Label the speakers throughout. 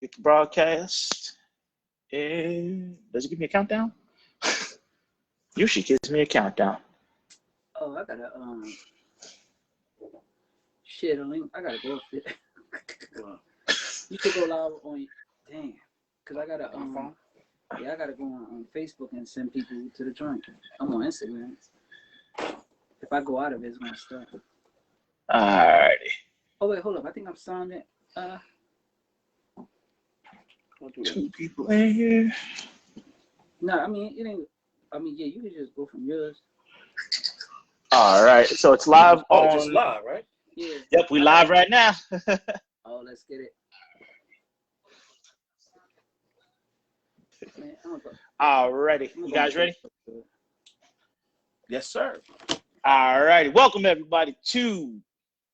Speaker 1: Get the broadcast. And does it give me a countdown? Usually gives me a countdown.
Speaker 2: Oh, I gotta shit on. I gotta go fit. You could go live on. Damn, cause I gotta yeah, I gotta go on Facebook and send people to the joint. I'm on Instagram. If I go out of it, it's gonna stop.
Speaker 1: Alrighty.
Speaker 2: Oh wait, hold up. I think I'm signed it.
Speaker 1: Two people in here.
Speaker 2: No, I mean it ain't. I mean, yeah, you can just go from yours.
Speaker 1: All right, so it's live on.
Speaker 3: Just live, right?
Speaker 2: Yeah.
Speaker 1: Yep, we live right now.
Speaker 2: Oh, let's get it. Man,
Speaker 1: Alrighty, you guys ready?
Speaker 3: Yes, sir.
Speaker 1: Alrighty, welcome everybody to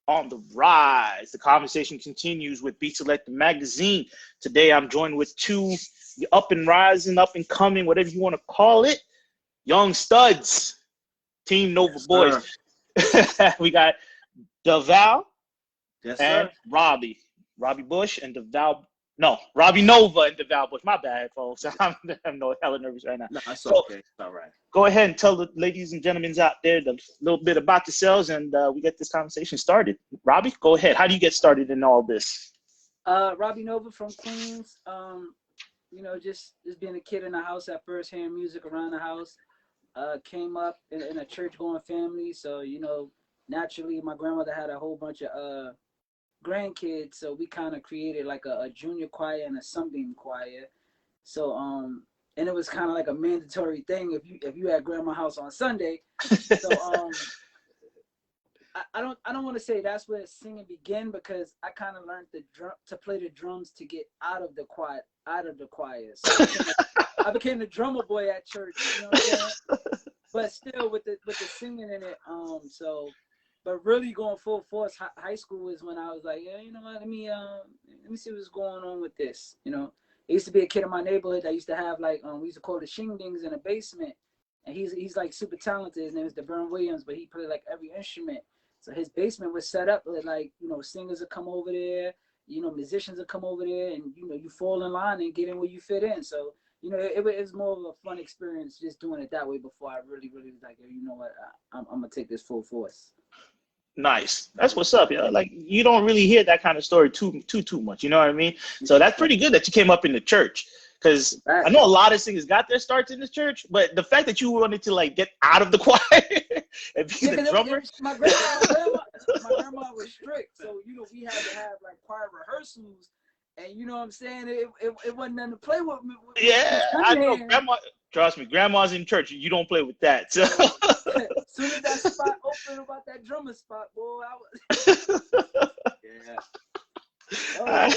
Speaker 1: On the Rise. The conversation continues with Beat Select Magazine. Today I'm joined with two up and rising, up and coming, whatever you want to call it, young studs, Team Nova boys. We got Daval and Robbie Bush and Daval. No, Robbie Nova and Daval Bush. My bad, folks. I'm hella nervous right now.
Speaker 3: No, it's okay. It's all right.
Speaker 1: Go ahead and tell the ladies and gentlemen out there a little bit about yourselves, and we get this conversation started. Robbie, go ahead. How do you get started in all this?
Speaker 2: Robbie Nova from Queens. You know, just being a kid in the house at first, hearing music around the house. Came up in a church-going family, so you know, naturally, my grandmother had a whole bunch of grandkids, so we kind of created like a junior choir and a sunbeam choir. So and it was kind of like a mandatory thing if you had grandma house on Sunday. So I don't want to say that's where singing began, because I kind of learned to play the drums to get out of the choir. So I became the drummer boy at church, you know what I'm saying? But still with the singing in it. But really going full force, high school is when I was like, yeah, you know what, let me see what's going on with this. You know, I used to be a kid in my neighborhood that used to have like we used to call the shingdings in the basement, and he's like super talented. His name is DeVern Williams, but he played like every instrument. So his basement was set up with like, you know, singers would come over there, you know, musicians would come over there, and you know, you fall in line and get in where you fit in. So you know, it was more of a fun experience just doing it that way before I really was like, you know what, I'm gonna take this full force.
Speaker 1: Nice. That's what's up, yo. Like, you don't really hear that kind of story too much. You know what I mean? So that's pretty good that you came up in the church, because I know a lot of singers got their starts in the church, but the fact that you wanted to like get out of the choir and be the drummer.
Speaker 2: My grandma was strict, so you know we had to have like choir rehearsals, and you know what I'm saying, it wasn't nothing to play with.
Speaker 1: Yeah, I know. Grandma, trust me, grandma's in church. You don't play with that. So.
Speaker 2: As soon as that spot opened about that drummer spot, boy, I was. Yeah.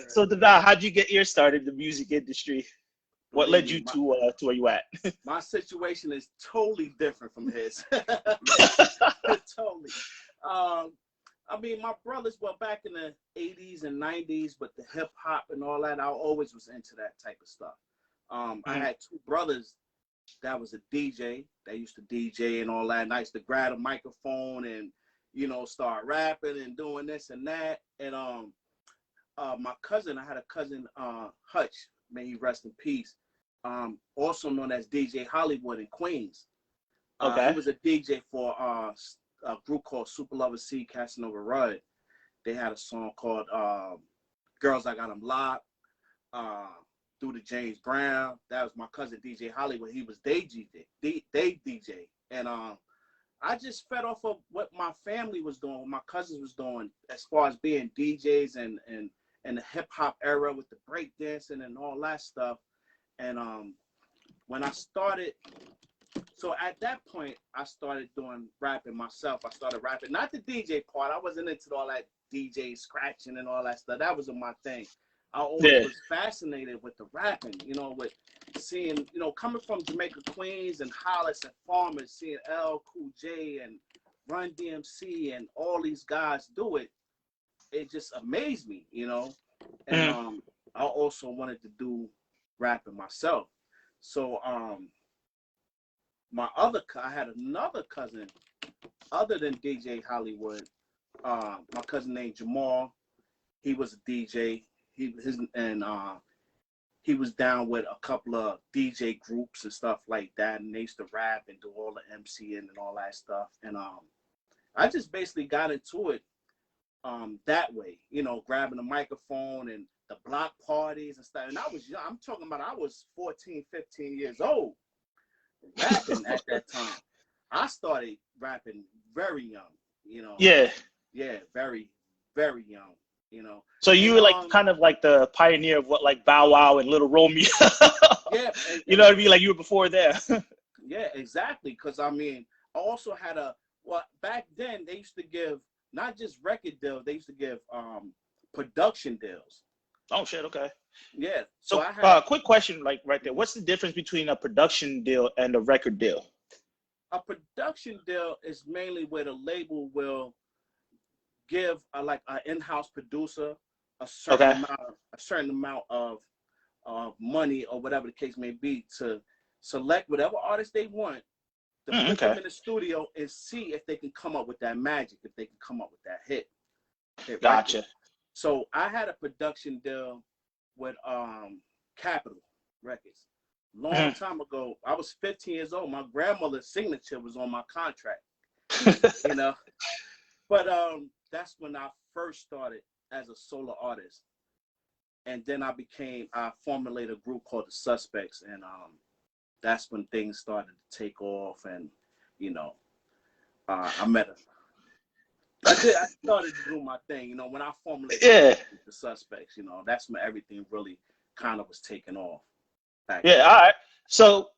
Speaker 1: So Daval, how'd you get your start in the music industry? What led you to where you at?
Speaker 3: My situation is totally different from his. Totally. I mean, my brothers were back in the 80s and 90s, but the hip hop and all that, I always was into that type of stuff. I had two brothers that was a DJ. They used to DJ and all that. And I used to grab a microphone and, you know, start rapping and doing this and that. And my cousin, I had a cousin, Hutch, may he rest in peace, also known as DJ Hollywood in Queens.
Speaker 1: Okay.
Speaker 3: He was a DJ for a group called Super Lover C, Casanova Rudd. They had a song called Girls I Got 'Em Locked. Through the James Brown. That was my cousin DJ Hollywood. He was day DJ. And I just fed off of what my family was doing, what my cousins was doing, as far as being DJs and the hip hop era with the breakdancing and all that stuff. And when I started, so at that point, I started doing rapping myself. I started rapping, not the DJ part. I wasn't into all that DJ scratching and all that stuff. That wasn't my thing. I always was fascinated with the rapping, you know, with seeing, you know, coming from Jamaica, Queens, and Hollis and Farmers, seeing L, Cool J, and Run DMC, and all these guys do it. It just amazed me, you know. And I also wanted to do rapping myself. So I had another cousin other than DJ Hollywood. My cousin named Jamal. He was a DJ. he was down with a couple of DJ groups and stuff like that, and they used to rap and do all the MCing and all that stuff. And I just basically got into it that way, grabbing a microphone and the block parties and stuff. And I was young. I'm talking about I was 14, 15 years old rapping at that time. I started rapping very young,
Speaker 1: Yeah.
Speaker 3: Yeah, very, very young,
Speaker 1: So you were like kind of like the pioneer of what like Bow Wow and Little Romeo.
Speaker 3: Yeah.
Speaker 1: You know what I mean? Like you were before there.
Speaker 3: Yeah, exactly. Because I also had back then they used to give not just record deals, they used to give production deals.
Speaker 1: Oh shit, okay.
Speaker 3: Yeah.
Speaker 1: So
Speaker 3: I had
Speaker 1: quick question, like right there. What's the difference between a production deal and a record deal?
Speaker 3: a production deal is mainly where the label will give like an in-house producer a certain amount of money or whatever the case may be to select whatever artist they want to put them in the studio and see if they can come up with that magic, if they can come up with that hit
Speaker 1: Gotcha.
Speaker 3: record. So I had a production deal with Capitol Records long time ago. I was 15 years old. My grandmother's signature was on my contract, But that's when I first started as a solo artist. And then I formulated a group called The Suspects. And that's when things started to take off. And, I met her. I started to do my thing, when I formulated The Suspects, that's when everything really kind of was taking off.
Speaker 1: All right. So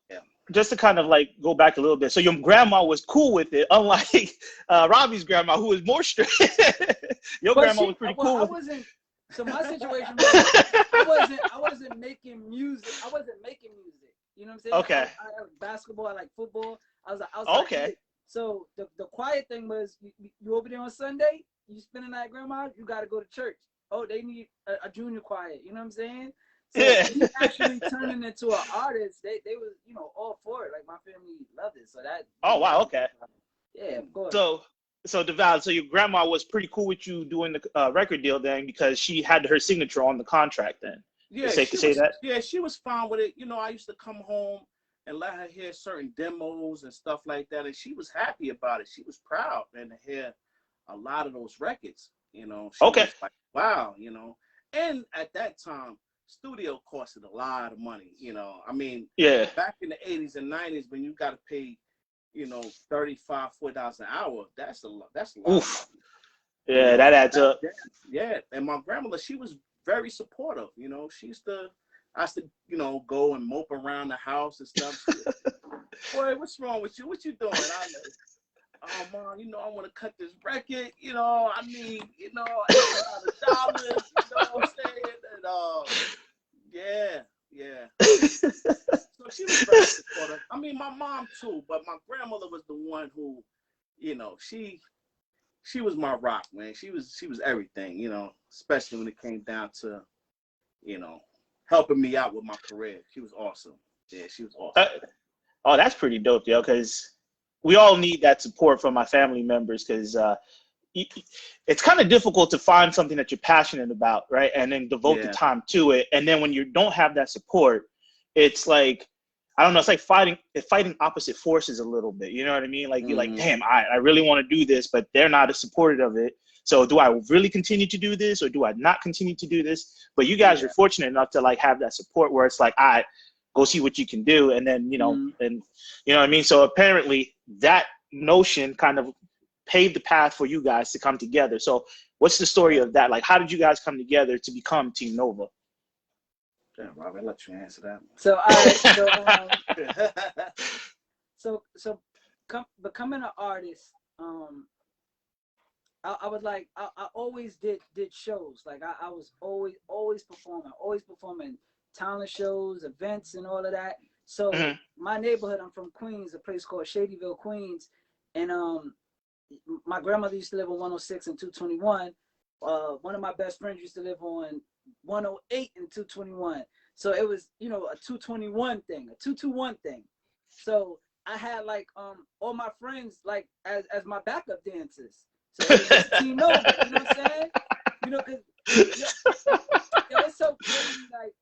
Speaker 1: just to kind of like go back a little bit. So your grandma was cool with it, unlike Robbie's grandma, who was more strict. Your grandma was pretty cool.
Speaker 2: So my situation was I wasn't making music. I wasn't making music. You know what I'm saying?
Speaker 1: Okay.
Speaker 2: I like basketball. I like football. I was
Speaker 1: okay.
Speaker 2: Like, so the quiet thing was you over there on Sunday. You spending that at grandma. You got to go to church. Oh, they need a junior choir. You know what I'm saying? So me actually turning into an artist, they was all for it. Like my family loved it. So that.
Speaker 1: Oh wow. Okay.
Speaker 2: Yeah, of course.
Speaker 1: So Daval, so your grandma was pretty cool with you doing the record deal then because she had her signature on the contract then.
Speaker 3: Yeah,
Speaker 1: it's safe to say that.
Speaker 3: Yeah, she was fine with it. I used to come home and let her hear certain demos and stuff like that, and she was happy about it. She was proud and to hear a lot of those records. She was like, wow, And at that time, studio costed a lot of money. Back in the 80s and 90s when you got to pay, $35, $40 an hour, that's a lot.
Speaker 1: Oof. Yeah, that adds up.
Speaker 3: Yeah, and my grandmother, she was very supportive. She used to, go and mope around the house and stuff. Boy, what's wrong with you? What you doing? Oh, Mom, I want to cut this record. I need, $800. You know what I'm saying? And, So she was very supportive. My mom too, but my grandmother was the one who, she was my rock, man. She was everything, especially when it came down to, helping me out with my career. She was awesome. Yeah, she was awesome.
Speaker 1: That's pretty dope, yo, because we all need that support from our family members because it's kind of difficult to find something that you're passionate about, right? And then devote the time to it. And then when you don't have that support, it's like, I don't know, it's like fighting opposite forces a little bit. You know what I mean? Like you're like, damn, I really want to do this, but they're not as supportive of it. So do I really continue to do this or do I not continue to do this? But you guys are fortunate enough to like have that support where it's like, all right, go see what you can do. And then, and you know what I mean? So apparently that notion kind of paved the path for you guys to come together. So what's the story of that? Like, how did you guys come together to become Team Nova?
Speaker 3: Damn, Robbie, I'll let you answer that.
Speaker 2: So, becoming an artist, I would like, I always did shows. Like I was always performing talent shows, events, and all of that. So my neighborhood, I'm from Queens, a place called Shadyville, Queens, and my grandmother used to live on 106 and 221. One of my best friends used to live on 108 and 221. So it was, a 221 thing, a 221 thing. So I had like all my friends like as my backup dancers. So it was just Team Nova, you know what I'm saying? Cause it's so crazy. Like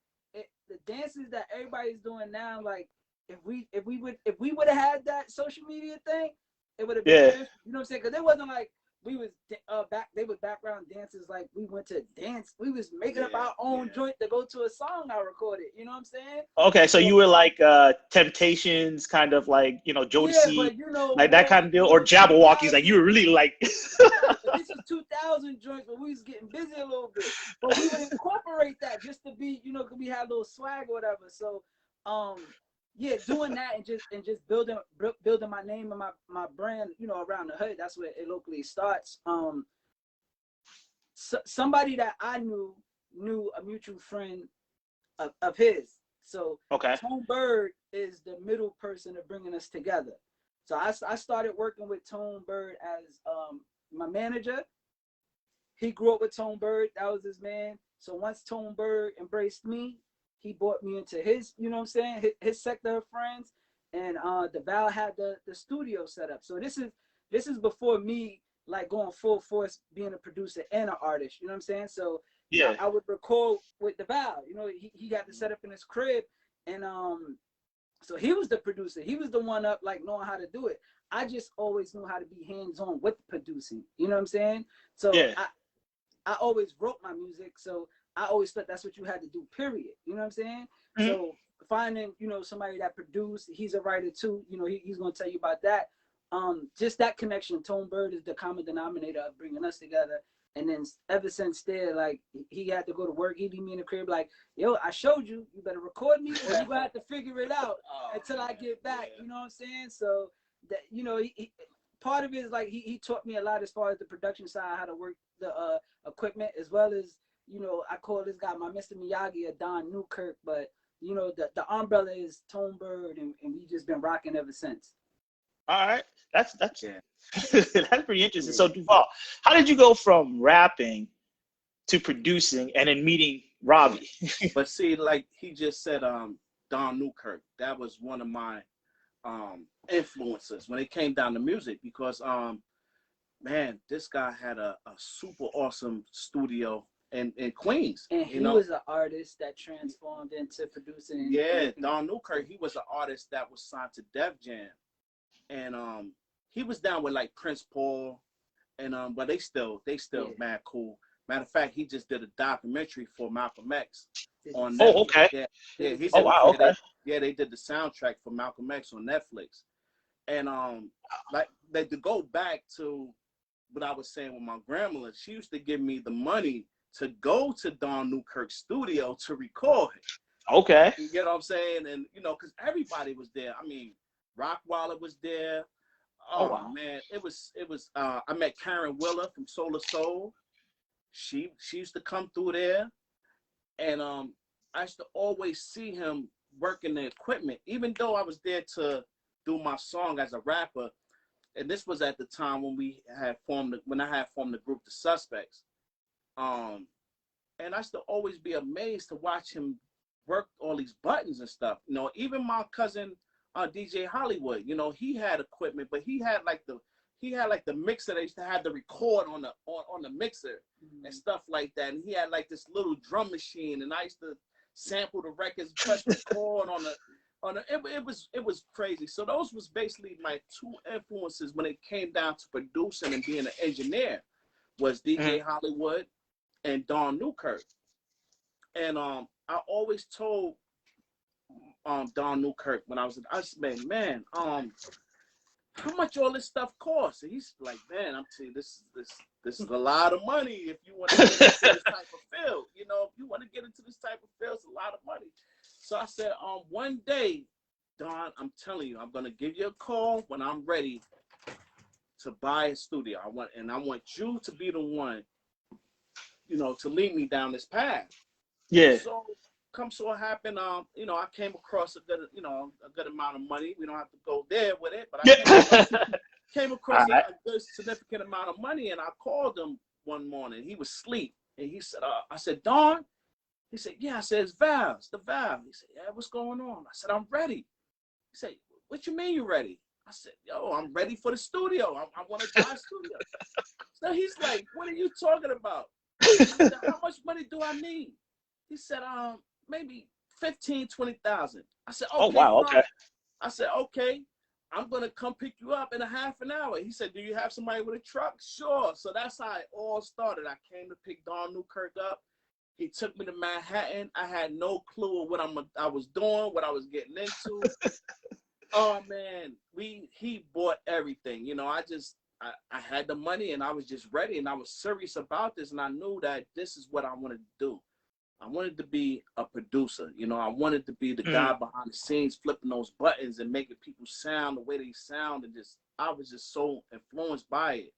Speaker 2: the dances that everybody's doing now, like if we would have had that social media thing, it would have been different. You know what I'm saying? Because it wasn't like we was they was background dancers. Like we went to dance. We was making up our own joint to go to a song I recorded. You know what I'm saying?
Speaker 1: Okay, so you were like Temptations, kind of like, you know, Jodeci,
Speaker 2: but you know,
Speaker 1: like that kind of deal, or Jabberwockies, like you were really like.
Speaker 2: Right, but this is 2000 joints, but we was getting busy a little bit. But we would incorporate that just to be, you know, cause we had a little swag or whatever. So, yeah, doing that and just building my name and my brand, you know, around the hood. That's where it locally starts. Somebody that I knew a mutual friend of his. So Tone Bird is the middle person of bringing us together. So I started working with Tone Bird as my manager. He grew up with Tone Bird. That was his man. So once Tone Bird embraced me, he brought me into his, you know what I'm saying, his sector of friends. And Daval had the studio set up. So this is before me like going full force being a producer and an artist. You know what I'm saying? So yeah, I would record with Daval. You know, he got the setup in his crib, and so he was the producer. He was the one up like knowing how to do it. I just always knew how to be hands-on with producing. You know what I'm saying? So I always wrote my music. So I always thought that's what you had to do, period. You know what I'm saying? Mm-hmm. So finding, you know, somebody that produced, he's a writer too. You know, he's going to tell you about that. Just that connection. Tone Bird is the common denominator of bringing us together. And then ever since there, like, he had to go to work. He'd leave me in the crib like, yo, I showed you. You better record me or you're going to have to figure it out until I get back. You know what I'm saying? So, that, you know, part of it is like he taught me a lot as far as the production side, how to work the equipment, as well as, you know, I call this guy my Mr. Miyagi, a Don Newkirk. But, you know, the umbrella is Tone Bird, and we just been rocking ever since.
Speaker 1: All right. That's that's pretty interesting. So Daval, how did you go from rapping to producing and then meeting Robbie?
Speaker 3: But see, like he just said, Don Newkirk, that was one of my influences when it came down to music, because man, this guy had a super awesome studio in Queens.
Speaker 2: And he was an artist that transformed into producing.
Speaker 3: Yeah, Don Newkirk, he was an artist that was signed to Def Jam. And he was down with like Prince Paul, and but they still mad cool. Matter of fact, he just did a documentary for Malcolm X on Netflix.
Speaker 1: Oh, okay.
Speaker 3: Yeah, they did the soundtrack for Malcolm X on Netflix. And like to go back to what I was saying with my grandmother, she used to give me the money to go to Don Newkirk's studio to record.
Speaker 1: Okay.
Speaker 3: You get what I'm saying? And you know, because everybody was there. I mean, Rockwaller was there. Oh wow. Man, it was. I met Karen Willer from Solar Soul. She used to come through there, and I used to always see him working the equipment, even though I was there to do my song as a rapper. And this was at the time when I had formed the group The Suspects. And I used to always be amazed to watch him work all these buttons and stuff. You know, even my cousin DJ Hollywood, you know, he had equipment, but he had like the mixer. They used to have the record on the mixer and stuff like that. And he had like this little drum machine, and I used to sample the records, press record on the. It was crazy. So those was basically my two influences when it came down to producing and being an engineer, was DJ Hollywood and Don Newkirk. And I always told Don Newkirk when I said, man, how much all this stuff costs? And he's like, man, I'm telling you, this is a lot of money if you want to get into this type of field. You know, if you want to get into this type of field, it's a lot of money. So I said, one day, Don, I'm telling you, I'm gonna give you a call when I'm ready to buy a studio. I want you to be the one, you know, to lead me down this path.
Speaker 1: Yeah.
Speaker 3: So it happened, you know, I came across a good amount of money. We don't have to go there with it, but I came across a good significant amount of money, and I called him one morning. He was asleep, and he said, I said, Don? He said, yeah. I said, it's Val. It's the Val. He said, yeah, what's going on? I said, I'm ready. He said, what you mean you're ready? I said, yo, I'm ready for the studio. I want to buy a studio. So he's like, what are you talking about? I said, how much money do I need? He said, maybe 15, 20,000. I said,
Speaker 1: Oh
Speaker 3: okay,
Speaker 1: wow,
Speaker 3: fine.
Speaker 1: okay.
Speaker 3: I said, okay, I'm gonna come pick you up in a half an hour. He said, do you have somebody with a truck? Sure. So that's how it all started. I came to pick Don Newkirk up. He took me to Manhattan. I had no clue of what I was doing, what I was getting into. Oh man, he bought everything. You know, I had the money and I was just ready and I was serious about this and I knew that this is what I wanted to do. I wanted to be a producer. You know, I wanted to be the guy behind the scenes, flipping those buttons and making people sound the way they sound, and I was just so influenced by it.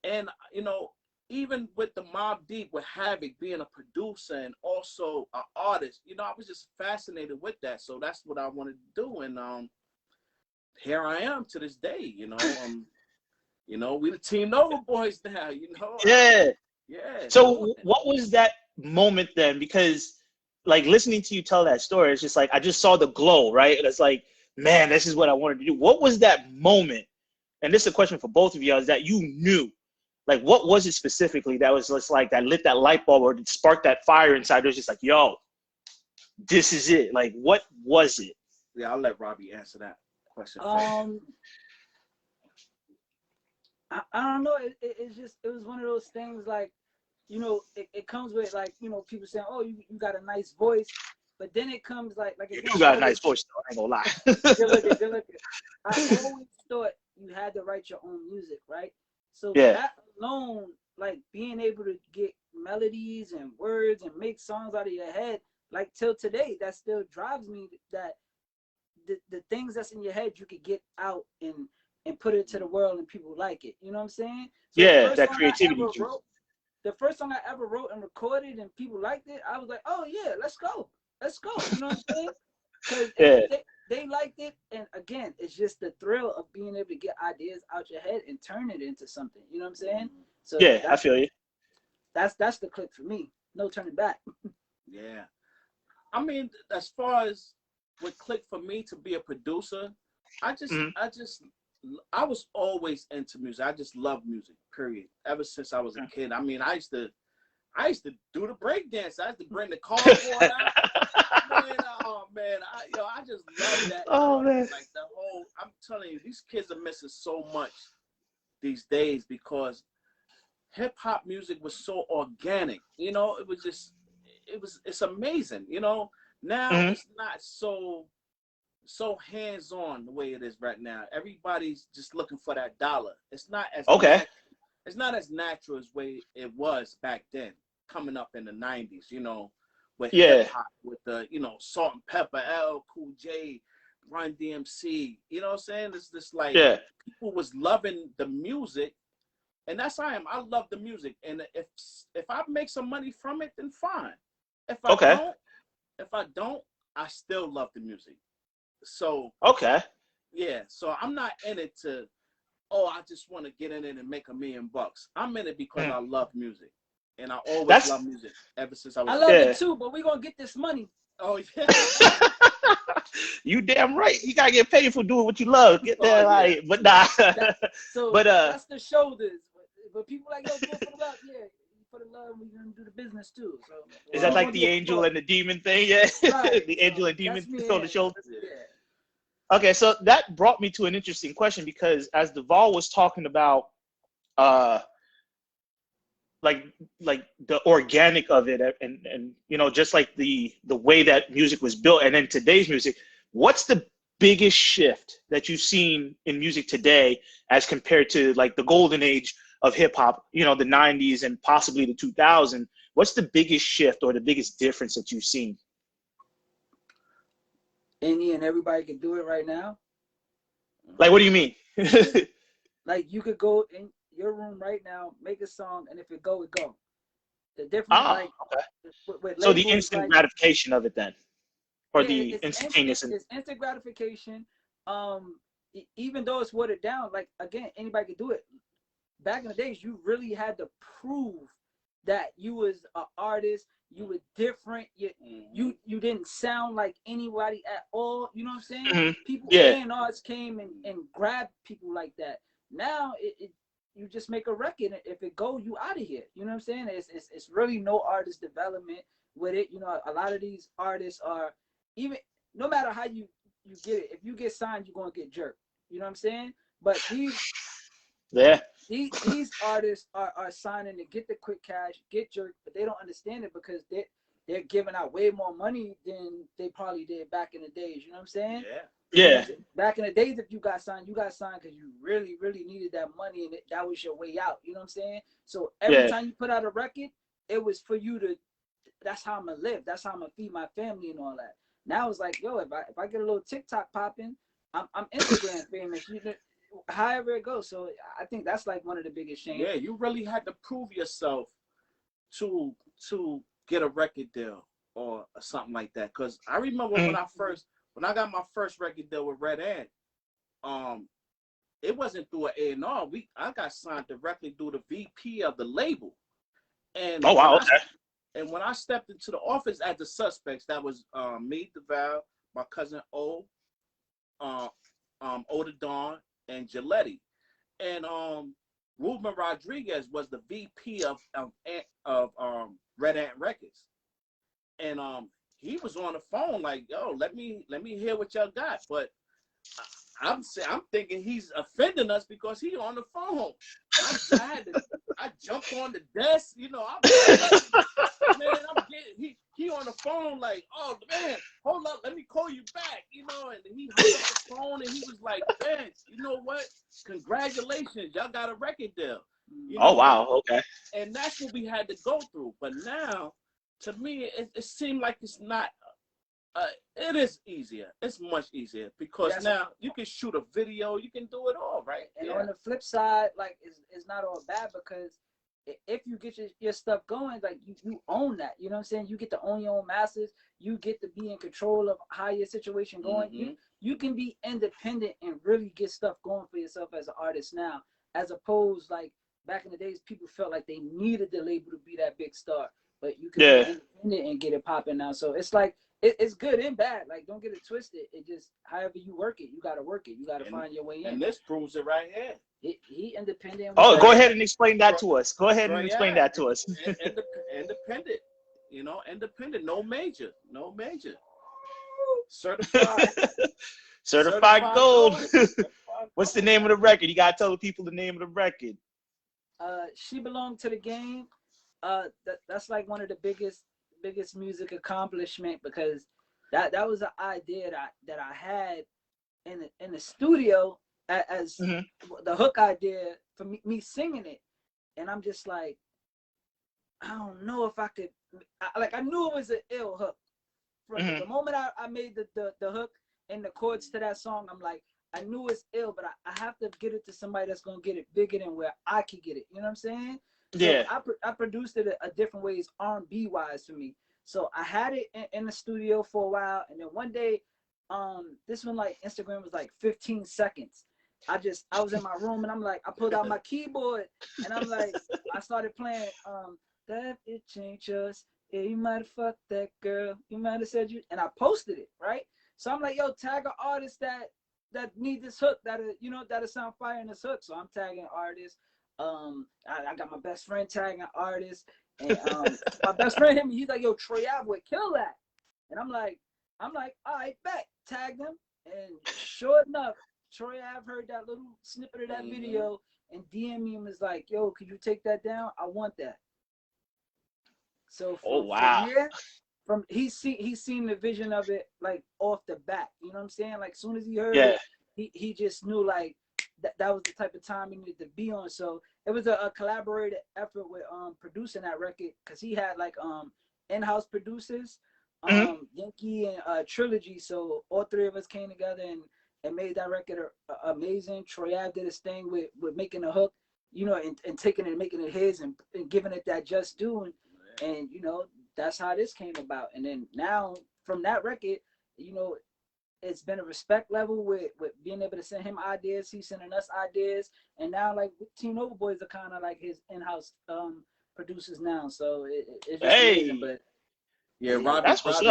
Speaker 3: And you know, even with the Mobb Deep, with Havoc being a producer and also an artist, you know, I was just fascinated with that. So that's what I wanted to do, and here I am to this day. You know, we the Team Nova boys now. You know,
Speaker 1: Yeah.
Speaker 3: yeah.
Speaker 1: So what was that moment then? Because like listening to you tell that story, it's just like I just saw the glow, right? It's like, man, this is what I wanted to do. What was that moment? And this is a question for both of you, is that you knew. Like, what was it specifically that was just like that lit that light bulb or sparked that fire inside? It was just like, yo, this is it. Like, what was it?
Speaker 3: Yeah, I'll let Robbie answer that question.
Speaker 2: I don't know. It was one of those things like, you know, it comes with like, you know, people saying, oh, you got a nice voice, but then it comes like
Speaker 1: You
Speaker 2: again,
Speaker 1: do got a nice voice, though. I ain't gonna lie.
Speaker 2: good looking. I always thought you had to write your own music, right? So
Speaker 1: Yeah.
Speaker 2: that alone, like being able to get melodies and words and make songs out of your head, like till today, that still drives me. That the things that's in your head, you could get out and put it to the world and people like it. You know what I'm saying? So
Speaker 1: Yeah, that creativity.
Speaker 2: The first song I ever wrote and recorded and people liked it, I was like, oh yeah, let's go. You know what I'm saying? Because they liked it, and again, it's just the thrill of being able to get ideas out your head and turn it into something. You know what I'm saying? So
Speaker 1: yeah, I feel you.
Speaker 2: That's the click for me. No turning back.
Speaker 3: Yeah, I mean, as far as what clicked for me to be a producer, I was always into music. I just love music, period. Ever since I was a kid. I mean, I used to do the break dance. I used to bring the cardboard out. Man, oh man, I just love that.
Speaker 1: Oh man,
Speaker 3: like the whole. I'm telling you, these kids are missing so much these days because hip hop music was so organic. You know, it's amazing. You know, now it's not so hands-on the way it is right now. Everybody's just looking for that dollar. It's not as it's not as natural as way it was back then, coming up in the 90s, you know, with hip hop, with the, you know, Salt and Pepper, LL Cool J, Run DMC, you know what I'm saying? It's just like people was loving the music, and that's how I am. I love the music, and if I make some money from it, then fine. If I don't, I still love the music. So so I'm not in it to, I just want to get in it and make $1 million. I'm in it because I love music, and I always love music ever since I was.
Speaker 2: I love it too, but we're gonna get this money.
Speaker 3: Oh yeah.
Speaker 1: You damn right. You gotta get paid for doing what you love. Get that right, but nah.
Speaker 2: That's the shoulders. But people like, yo, do it for the love. Yeah, for the love, we're gonna do the business too. So
Speaker 1: is that like the angel and the demon thing? Yeah,
Speaker 2: right.
Speaker 1: The angel and demon on the shoulder.
Speaker 2: Yeah.
Speaker 1: Okay, so that brought me to an interesting question, because as Daval was talking about, like the organic of it, and you know, just like the way that music was built, and then today's music, what's the biggest shift that you've seen in music today as compared to like the golden age of hip hop, you know, the 90s and possibly the 2000s? What's the biggest shift or the biggest difference that you've seen?
Speaker 2: Any and everybody can do it right now.
Speaker 1: Like, what do you mean?
Speaker 2: Like, you could go in your room right now, make a song, and if it go, it go. The difference, with
Speaker 1: so the instant gratification of it then, or the instantaneous.
Speaker 2: It's instant gratification. Even though it's watered down, like again, anybody could do it. Back in the days, you really had to prove that you was an artist. You were different. You didn't sound like anybody at all. You know what I'm saying? People A&Rs came and grabbed people like that. Now you just make a record. If it go, you out of here. You know what I'm saying? It's really no artist development. with it. You know, a lot of these artists are even no matter how you get it. If you get signed, you're gonna get jerked. You know what I'm saying? But
Speaker 1: Yeah.
Speaker 2: these artists are signing to get the quick cash, get jerked, but they don't understand it because they're giving out way more money than they probably did back in the days. You know what I'm saying?
Speaker 3: Yeah.
Speaker 1: Yeah.
Speaker 2: Back in the days, if you got signed because you really, really needed that money and that was your way out. You know what I'm saying? So every time you put out a record, it was for you to, that's how I'm going to live. That's how I'm going to feed my family and all that. Now it's like, yo, if I get a little TikTok popping, I'm Instagram famous. You know, however it goes. So I think that's like one of the biggest changes.
Speaker 3: Yeah, you really had to prove yourself to get a record deal or something like that. Because I remember when I got my first record deal with Red Ant, it wasn't through an A&R. I got signed directly through the VP of the label. And
Speaker 1: oh wow, okay.
Speaker 3: And when I stepped into the office as the suspects, that was me, Daval, my cousin O, Oda Dawn, and Giletti. And Ruben Rodriguez was the VP of Red Ant Records. And he was on the phone like, yo, let me hear what y'all got. But I'm thinking he's offending us because he on the phone. I jumped on the desk, you know. He on the phone like, oh man, hold up, let me call you back, you know. And he hung up the phone and he was like, man, you know what? Congratulations, y'all got a record deal. You know?
Speaker 1: Oh wow, okay.
Speaker 3: And that's what we had to go through. But now, to me, it seemed like it's not. It is easier. It's much easier because now you can shoot a video, you can do it all, right?
Speaker 2: And on the flip side, like it's not all bad because if you get your stuff going, like you own that. You know what I'm saying? You get to own your own masters. You get to be in control of how your situation going.
Speaker 3: Mm-hmm.
Speaker 2: You can be independent and really get stuff going for yourself as an artist now, as opposed like back in the days, people felt like they needed the label to be that big star, but you can be independent and get it popping now. So it's like it's good and bad. Like don't get it twisted. It just however you work it, you got to work it. You got to find your way in.
Speaker 3: And this proves it right here.
Speaker 2: He independent.
Speaker 1: Oh, go ahead and explain that to us. Go ahead and explain that to us.
Speaker 3: Independent, you know, independent, no major. Certified.
Speaker 1: Certified gold. What's the name of the record? You gotta tell the people the name of the record.
Speaker 2: She Belonged to the Game. That's like one of the biggest music accomplishment because that was an idea that I had in the studio as the hook idea for me singing it, and I'm just like, I don't know if I could. I knew it was an ill hook from the moment I made the hook and the chords to that song. I'm like, I knew it's ill, but I have to get it to somebody that's gonna get it bigger than where I could get it. You know what I'm saying?
Speaker 1: Yeah.
Speaker 2: So I produced it a different ways, R&B wise for me. So I had it in the studio for a while, and then one day, this one like Instagram was like 15 seconds. I was in my room and I'm like, I pulled out my keyboard and I'm like, I started playing that it changed us. Yeah, you might have fucked that girl. You might have said you, and I posted it, right? So I'm like, yo, tag an artist that need this hook, that'll sound fire in this hook. So I'm tagging artists. I got my best friend tagging artists, and my best friend hit me. He's like, yo, Troy Ave would kill that, and I'm like, all right, bet, tag them, and sure enough, Troy Ave heard that little snippet of that video and DM me and was like, yo, could you take that down? I want that. So from he's seen the vision of it like off the bat. You know what I'm saying? Like as soon as he heard it, he just knew like that was the type of time he needed to be on. So it was a collaborative effort with producing that record because he had like in-house producers, Yankee and Trilogy. So all three of us came together and made that record amazing. Troy Ave did his thing with making a hook, you know, and taking it and making it his and giving it that just due. And you know, that's how this came about. And then now from that record, you know, it's been a respect level with being able to send him ideas. He's sending us ideas. And now like Teen Nova Boys are kind of like his in-house producers now. So it's just amazing. But
Speaker 3: yeah, Robbie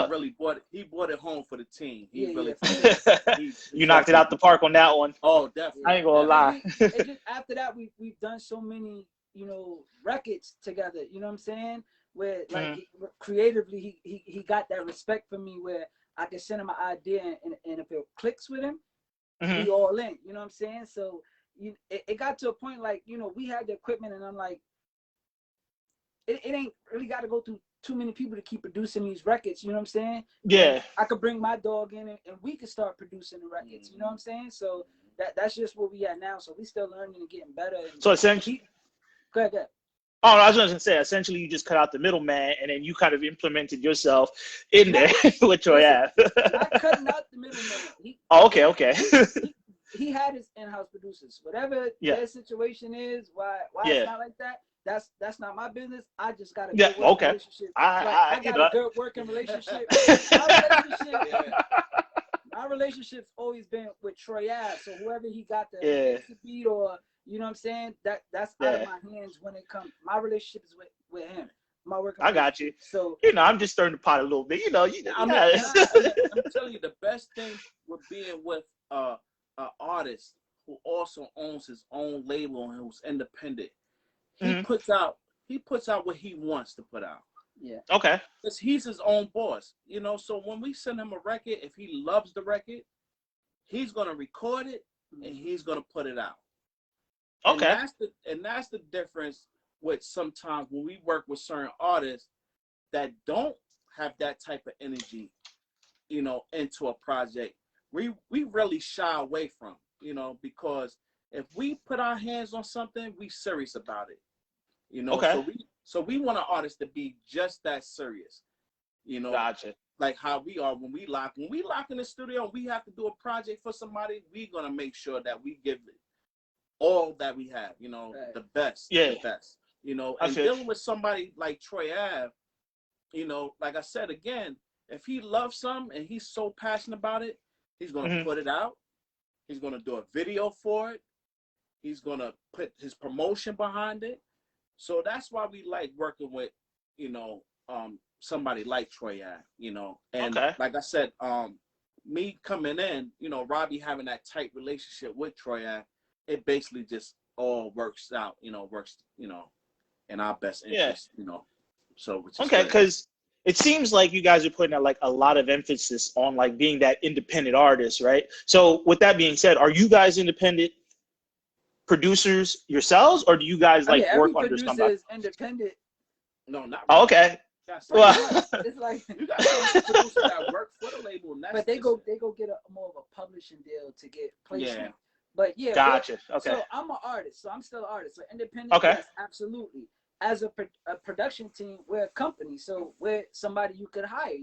Speaker 3: really brought it home for the team. You
Speaker 1: knocked it out the park on that one.
Speaker 3: Oh, definitely.
Speaker 1: I ain't gonna lie.
Speaker 2: Just after that, we've done so many, you know, records together. You know what I'm saying? where like creatively he got that respect for me where I can send him an idea and if it clicks with him, we all in. You know what I'm saying? So it got to a point like, you know, we had the equipment and I'm like, it ain't really got to go through too many people to keep producing these records. You know what I'm saying?
Speaker 1: Yeah.
Speaker 2: And I could bring my dog in and we could start producing the records. You know what I'm saying? So that's just where we at now. So we still learning and getting better. And
Speaker 1: so essentially,
Speaker 2: go ahead.
Speaker 1: Oh, I was going to say, essentially, you just cut out the middleman, and then you kind of implemented yourself in there with Troy Ave.
Speaker 2: Not cutting out the middleman.
Speaker 1: Okay.
Speaker 2: He had his in-house producers. Whatever their situation is, why it's not like that. That's not my business. I just got a good working relationship. I got a good working relationship. My relationship's always been with Troy Ave. So whoever he got the beat or, you know what I'm saying, that's out of my hands when it comes. My relationship is with him. My working.
Speaker 1: I got you.
Speaker 2: So
Speaker 1: you know, I'm just stirring the pot a little bit. You know,
Speaker 3: I'm telling you, the best thing with being with an artist who also owns his own label and who's independent. He puts out what he wants to put out.
Speaker 2: Yeah.
Speaker 1: Okay.
Speaker 3: Because he's his own boss, you know. So when we send him a record, if he loves the record, he's gonna record it and he's gonna put it out.
Speaker 1: Okay.
Speaker 3: And that's the difference with sometimes when we work with certain artists that don't have that type of energy, you know, into a project. We really shy away from, you know, because if we put our hands on something, we serious about it. You know, so we want an artist to be just that serious. You know,
Speaker 1: gotcha.
Speaker 3: Like how we are when we lock in the studio and we have to do a project for somebody, we're gonna make sure that we give it all that we have, you know, the best. The best. You know, and dealing with somebody like Troy Ave, you know, like I said again, if he loves something and he's so passionate about it, he's gonna put it out, he's gonna do a video for it, he's gonna put his promotion behind it. So that's why we like working with, you know, somebody like Troy Ave, you know. And like I said, me coming in, you know, Robbie having that tight relationship with Troy Ave, it basically just all works out, you know, in our best interest, you know. So
Speaker 1: because it seems like you guys are putting like a lot of emphasis on like being that independent artist, right? So with that being said, are you guys independent producers yourselves, or do you guys like work under somebody?
Speaker 2: Is independent.
Speaker 3: No, not really.
Speaker 1: Oh, okay.
Speaker 2: Well, it's like
Speaker 3: you got some producers that work for the label, and
Speaker 2: but they go get a more of a publishing deal to get placement.
Speaker 3: Yeah.
Speaker 2: But yeah,
Speaker 1: gotcha. Okay. So
Speaker 2: I'm an artist, so I'm still an artist. So independent, yes, absolutely. As a production team, we're a company, so we're somebody you could hire.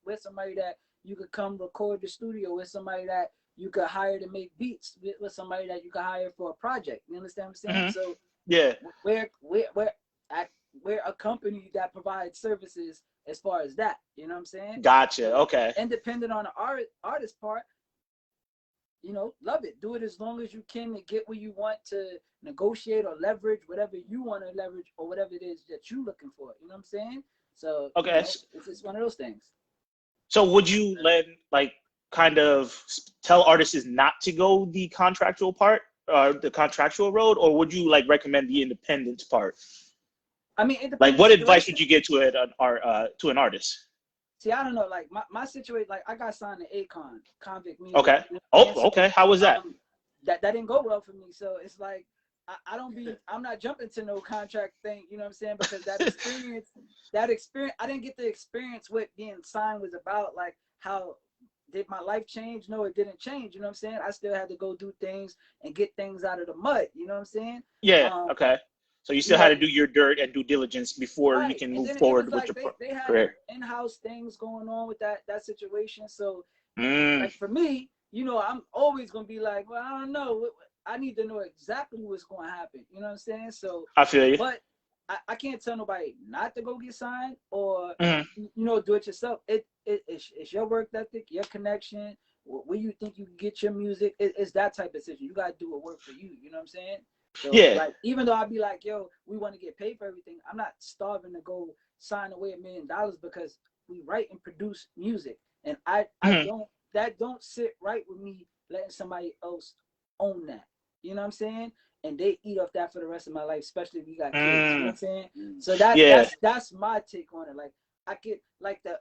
Speaker 2: We're somebody that you could come record the studio. We're somebody that you could hire to make beats. With somebody that you could hire for a project. You understand what I'm saying? So
Speaker 1: yeah,
Speaker 2: we're a company that provides services as far as that. You know what I'm saying?
Speaker 1: Gotcha.
Speaker 2: So
Speaker 1: okay.
Speaker 2: Independent on the artist part, you know, love it. Do it as long as you can to get where you want to negotiate or leverage whatever you want to leverage or whatever it is that you're looking for. You know what I'm saying? So
Speaker 1: okay,
Speaker 2: you know, it's just one of those things.
Speaker 1: So would you like kind of tell artists not to go the contractual part, the contractual road, or would you like recommend the independence part?
Speaker 2: I mean,
Speaker 1: like what advice would you give to an artist?
Speaker 2: See, I don't know. Like my situation, like I got signed to Akon, Convict Music.
Speaker 1: Okay. Okay. How was that?
Speaker 2: That didn't go well for me. So it's like I'm not jumping to no contract thing. You know what I'm saying? Because that experience, I didn't get the experience what being signed was about. Like how did my life change? No, it didn't change. You know what I'm saying? I still had to go do things and get things out of the mud. You know what I'm saying?
Speaker 1: Yeah. Okay. So you still had to do your dirt and due diligence before you can move forward with your
Speaker 2: they had
Speaker 1: career.
Speaker 2: In-house things going on with that situation. So like for me, you know, I'm always gonna be like, well, I don't know. I need to know exactly what's going to happen. You know what I'm saying? So
Speaker 1: I feel you.
Speaker 2: But I can't tell nobody not to go get signed or you know, do it yourself. It's your work ethic, your connection, where you think you can get your music. It's that type of situation. You gotta do what work for you. You know what I'm saying? So,
Speaker 1: yeah.
Speaker 2: Like even though I'd be like, yo, we want to get paid for everything, I'm not starving to go sign away $1 million because we write and produce music, and I don't sit right with me letting somebody else own that. You know what I'm saying? and they eat off that for the rest of my life, especially if you got kids. You know what I'm saying? So that's my take on it. Like I get like the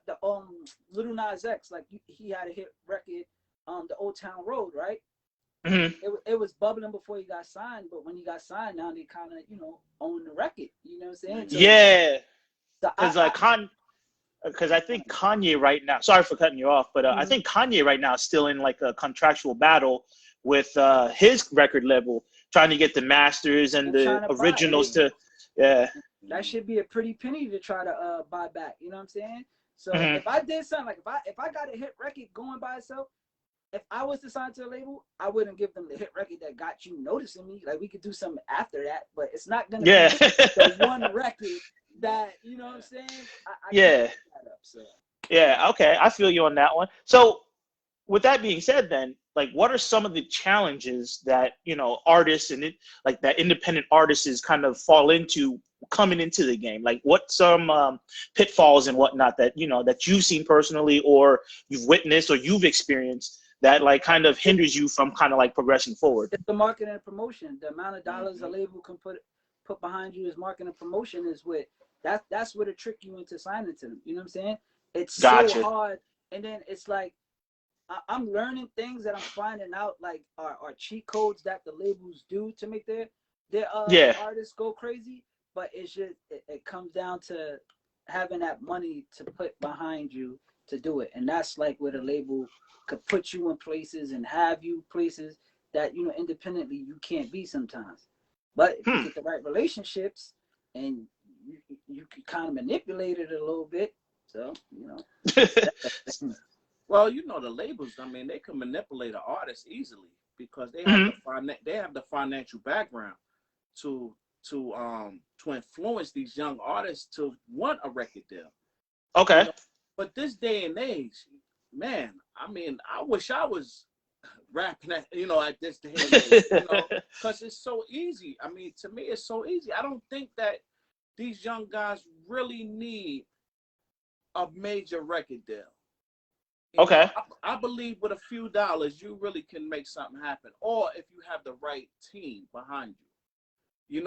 Speaker 2: Little Nas X, like he had a hit record, the Old Town Road, right?
Speaker 1: Mm-hmm.
Speaker 2: It was bubbling before he got signed, but when he got signed, now they kind of own the record. You know what I'm saying? So,
Speaker 1: Yeah,
Speaker 2: so
Speaker 1: because I think Kanye right now. Sorry for cutting you off, but I think Kanye right now is still in like a contractual battle with his record label, trying to get the masters and the originals to. Yeah.
Speaker 2: That should be a pretty penny to try to buy back. You know what I'm saying? So if I did something like if I got a hit record going by itself, if I was to sign to a label, I wouldn't give them the hit record that got you noticing me. Like we could do something after that, but it's not gonna be the one record that you know what I'm saying. I can't pick that up, so.
Speaker 1: Yeah. Okay, I feel you on that one. So, with that being said, then, like, what are some of the challenges that artists and like that independent artists is kind of fall into coming into the game? Like, what some pitfalls and whatnot that that you've seen personally, or you've witnessed, or you've experienced that like kind of hinders you from kind of like progressing forward?
Speaker 2: It's the marketing and promotion. The amount of dollars a label can put behind you as marketing and promotion is what that's what to trick you into signing to them. You know what I'm saying? It's so hard, and then it's like I'm learning things that I'm finding out like are cheat codes that the labels do to make their artists go crazy. But it's just it comes down to having that money to put behind you to do it, and that's like where the label could put you in places and have you places that independently you can't be sometimes. But if you get the right relationships and you can kind of manipulate it a little bit, so
Speaker 3: Well, the labels. I mean, they can manipulate an artist easily because they have the financial background to influence these young artists to want a record deal.
Speaker 1: Okay.
Speaker 3: But this day and age, man, I mean, I wish I was rapping at this day and age, because it's so easy. I mean, to me, it's so easy. I don't think that these young guys really need a major record deal. I believe with a few dollars, you really can make something happen. Or if you have the right team behind you. You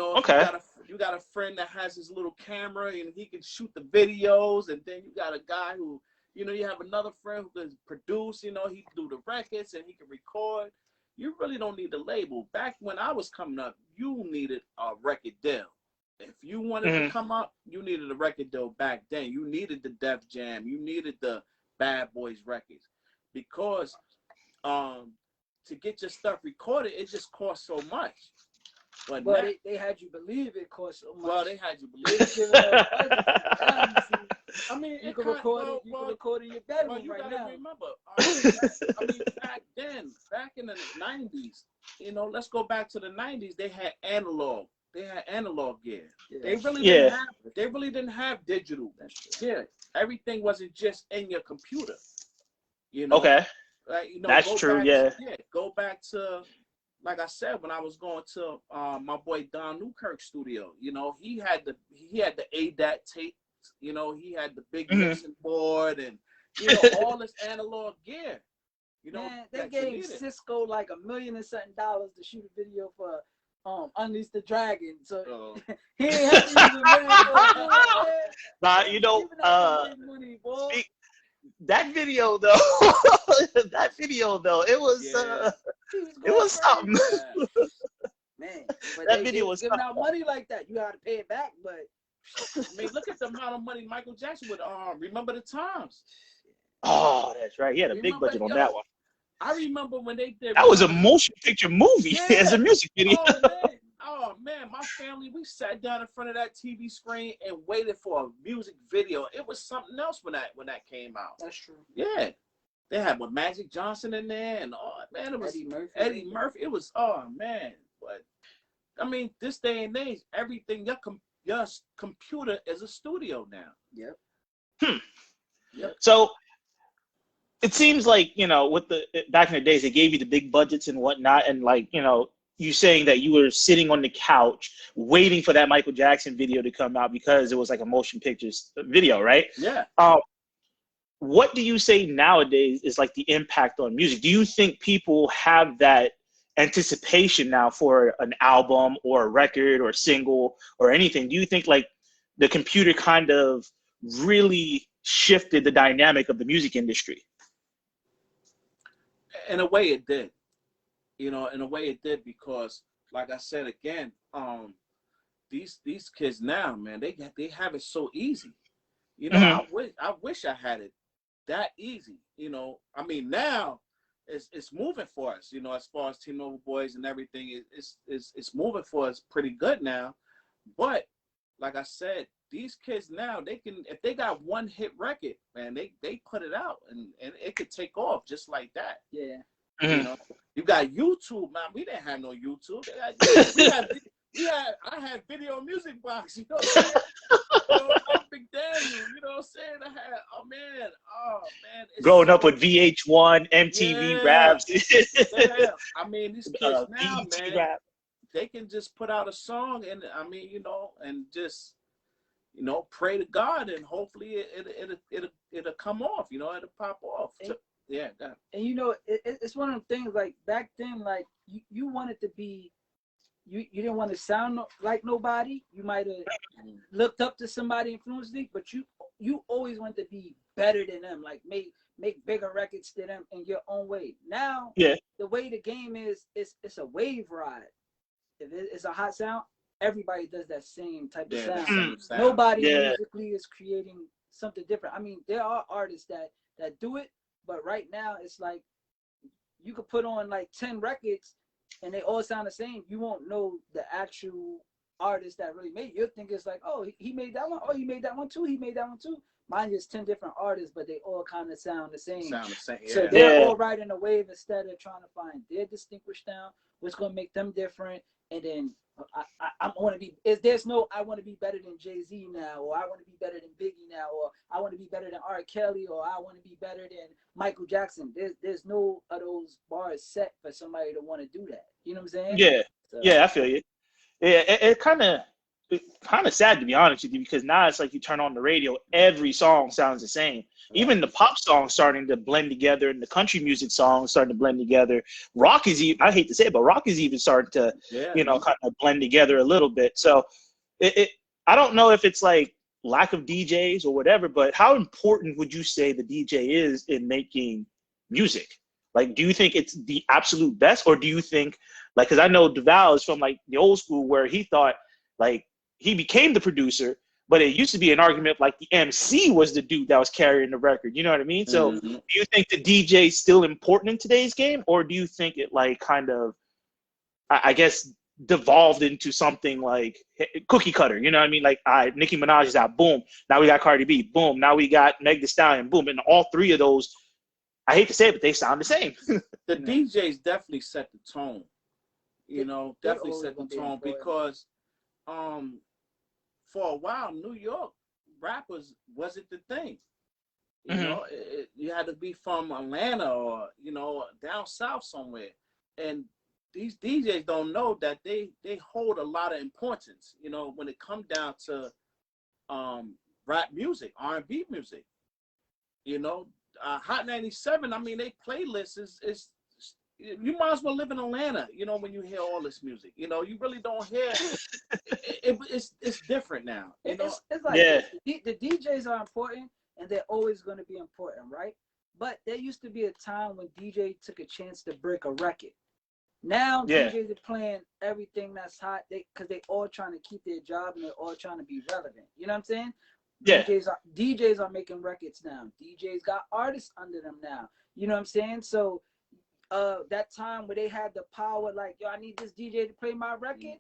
Speaker 3: got a friend that has his little camera and he can shoot the videos, and then you got a guy who, you have another friend who can produce, he can do the records and he can record. You really don't need a label. Back when I was coming up, you needed a record deal. If you wanted to come up, you needed a record deal back then. You needed the Def Jam. You needed the Bad Boys records, because to get your stuff recorded, it just costs so much.
Speaker 2: But they had you believe it cost so much.
Speaker 3: Well, they had you believe it. I mean,
Speaker 2: you can record it. You can record in your bedroom
Speaker 3: right now. You gotta remember. I mean, back in the 90s, let's go back to the 90s. They had analog. They had analog gear. Yeah. They really didn't have digital. Yeah, everything wasn't just in your computer.
Speaker 1: Okay.
Speaker 3: Like,
Speaker 1: that's true.
Speaker 3: Go back to, like I said, when I was going to my boy Don Newkirk's studio. He had the ADAT tape. He had the big mixing board and all this analog gear.
Speaker 2: Man, they gave Cisco like $1 million and something to shoot a video for Unleash the Dragon. So he ain't have to use $1 million.
Speaker 1: That video though, it was something.
Speaker 2: Man,
Speaker 1: that video was
Speaker 2: giving out money like that. You got to pay it back, but
Speaker 3: I mean, look at the amount of money Michael Jackson would Remember the Times.
Speaker 1: Oh, that's right. He had a big budget on that one.
Speaker 3: I remember when they did.
Speaker 1: That was a motion picture movie as a music video.
Speaker 3: Oh man, my family, we sat down in front of that TV screen and waited for a music video. It was something else when that came out.
Speaker 2: That's true.
Speaker 3: Yeah, they had Magic Johnson in there, and man, it was Eddie Murphy. It was man, but I mean, this day and age, everything your computer is a studio now.
Speaker 2: Yep.
Speaker 3: Yep.
Speaker 1: So it seems like with the back in the days, they gave you the big budgets and whatnot, and like you saying that you were sitting on the couch waiting for that Michael Jackson video to come out because it was like a motion pictures video, right?
Speaker 3: Yeah.
Speaker 1: What do you say nowadays is like the impact on music? Do you think people have that anticipation now for an album or a record or single or anything? Do you think like the computer kind of really shifted the dynamic of the music industry?
Speaker 3: In a way, it did. In a way, it did because, like I said again, these kids now, man, they have it so easy. I wish I had it that easy. I mean, now it's moving for us. As far as T-Mobile Boys and everything, it's moving for us pretty good now. But like I said, these kids now, they can, if they got one hit record, man, they put it out and it could take off just like that.
Speaker 2: Yeah.
Speaker 3: You got YouTube, man. We didn't have no YouTube. I had Video Music Box, you know what I'm saying? I'm Big Daniel, you know what I'm saying? I had, oh man.
Speaker 1: Growing up with VH1, MTV Raps.
Speaker 3: Yeah. I mean, these kids now, man,
Speaker 1: rap.
Speaker 3: they can just put out a song and and just, pray to God and hopefully it'll come off, it'll pop off. Yeah.
Speaker 2: And it's one of the things, like back then, like you wanted to be, you didn't want to sound like nobody. You might have looked up to somebody, influenced you, but you always wanted to be better than them, like make bigger records than them in your own way. Now, the way the game is, it's a wave ride. If it's a hot sound, everybody does that same type of sound. Nobody musically is creating something different. I mean, there are artists that do it, but right now it's like you could put on like 10 records and they all sound the same. You won't know the actual artist that really made it. You'll think it's like, oh, he made that one. Oh, he made that one too. He made that one too. Mine is 10 different artists, but they all kind of sound the same.
Speaker 3: Yeah.
Speaker 2: So they're all riding a wave instead of trying to find their distinguished sound, what's going to make them different. And then I want to be, I want to be better than Jay-Z now, or I want to be better than Biggie now, or I want to be better than R. Kelly, or I want to be better than Michael Jackson. There's no of those bars set for somebody to want to do that. You know what I'm saying?
Speaker 1: Yeah.
Speaker 2: So,
Speaker 1: I feel you. Yeah, it kind of sad, to be honest with you, because now it's like you turn on the radio, every song sounds the same. Even the pop songs starting to blend together, and the country music songs starting to blend together. Rock is even, I hate to say it, but rock is even starting to, kind of blend together a little bit. So I don't know if it's like lack of DJs or whatever, but how important would you say the DJ is in making music? Like, do you think it's the absolute best, or do you think, like, because I know Daval is from like the old school where he thought like he became the producer, but it used to be an argument like the MC was the dude that was carrying the record. You know what I mean? So do you think the DJ is still important in today's game, or do you think it like kind of, I guess, devolved into something like cookie cutter? You know what I mean? Like, Nicki Minaj is out, boom. Now we got Cardi B, boom. Now we got Meg Thee Stallion, boom. And all three of those, I hate to say it, but they sound the same.
Speaker 3: The DJs definitely set the tone. Definitely set the tone because for a while, New York rappers wasn't the thing. You had to be from Atlanta or, down south somewhere. And these DJs don't know that they hold a lot of importance, when it comes down to rap music, R&B music. Hot 97, I mean, they playlist is you might as well live in Atlanta, when you hear all this music. You really don't hear it's different now.
Speaker 2: It's like the DJs are important and they're always going to be important, right? But there used to be a time when DJ took a chance to break a record. Now DJs are playing everything that's hot because they all trying to keep their job and they're all trying to be relevant. You know what I'm saying?
Speaker 1: Yeah.
Speaker 2: DJs are making records now. DJs got artists under them now. You know what I'm saying? So that time where they had the power, like, yo, I need this DJ to play my record.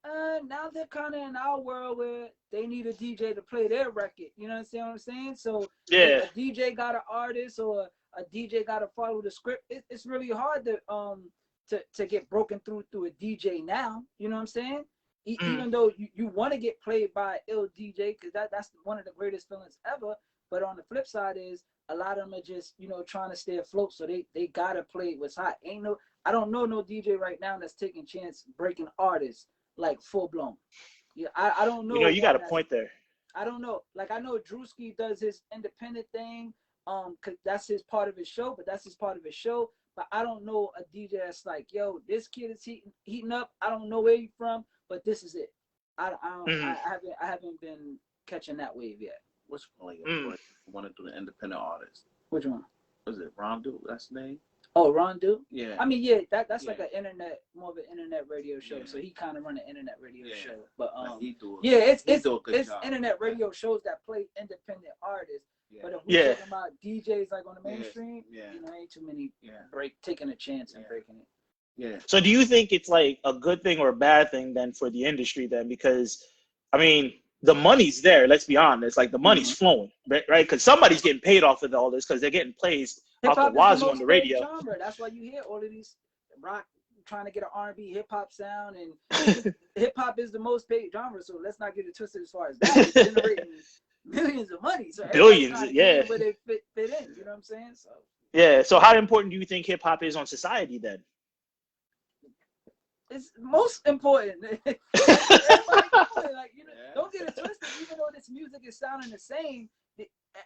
Speaker 2: Now they're kind of in our world where they need a DJ to play their record. You know what I'm saying? So if a DJ got an artist or a DJ got to follow the script, it's really hard to get broken through a DJ now. You know what I'm saying? Even though you want to get played by an ill DJ, because that's one of the greatest feelings ever. But on the flip side is a lot of them are just, trying to stay afloat. So they got to play what's hot. I don't know no DJ right now that's taking chance breaking artists like full blown. Yeah, I don't know.
Speaker 1: You got a point there.
Speaker 2: I don't know. Like, I know Drewski does his independent thing, cause that's his part of his show. but I don't know a DJ that's like, yo, this kid is heating up. I don't know where he's from, but this is it. I haven't been catching that wave yet.
Speaker 3: Which one? Want to do the independent artist?
Speaker 2: Which one?
Speaker 3: Was it Rondu? That's his name.
Speaker 2: Oh, Rondu?
Speaker 3: Yeah.
Speaker 2: I mean, yeah, that's like more of an internet radio show.
Speaker 3: Yeah.
Speaker 2: So he kind of run an internet radio show. But
Speaker 3: it's
Speaker 2: internet radio shows that play independent artists.
Speaker 3: Yeah.
Speaker 2: But if we're talking about DJs like on the mainstream,
Speaker 3: yeah.
Speaker 2: you know, ain't too many taking a chance and breaking it.
Speaker 3: Yeah.
Speaker 1: So do you think it's like a good thing or a bad thing then for the industry then? Because, I mean, the money's there. Let's be honest. Like the money's flowing, right? Because somebody's getting paid off of all this because they're getting plays off the wazoo on the radio.
Speaker 2: Genre. That's why you hear all of these rock trying to get an R&B hip hop sound, and hip hop is the most paid genre. So let's not get it twisted as far as that. It's generating millions of money. So
Speaker 1: billions, yeah.
Speaker 2: Where they fit in. You know what I'm saying? So
Speaker 1: yeah. So how important do you think hip hop is on society then?
Speaker 2: It's most important. Everybody like, you know, don't get it twisted. Even though this music is sounding the same,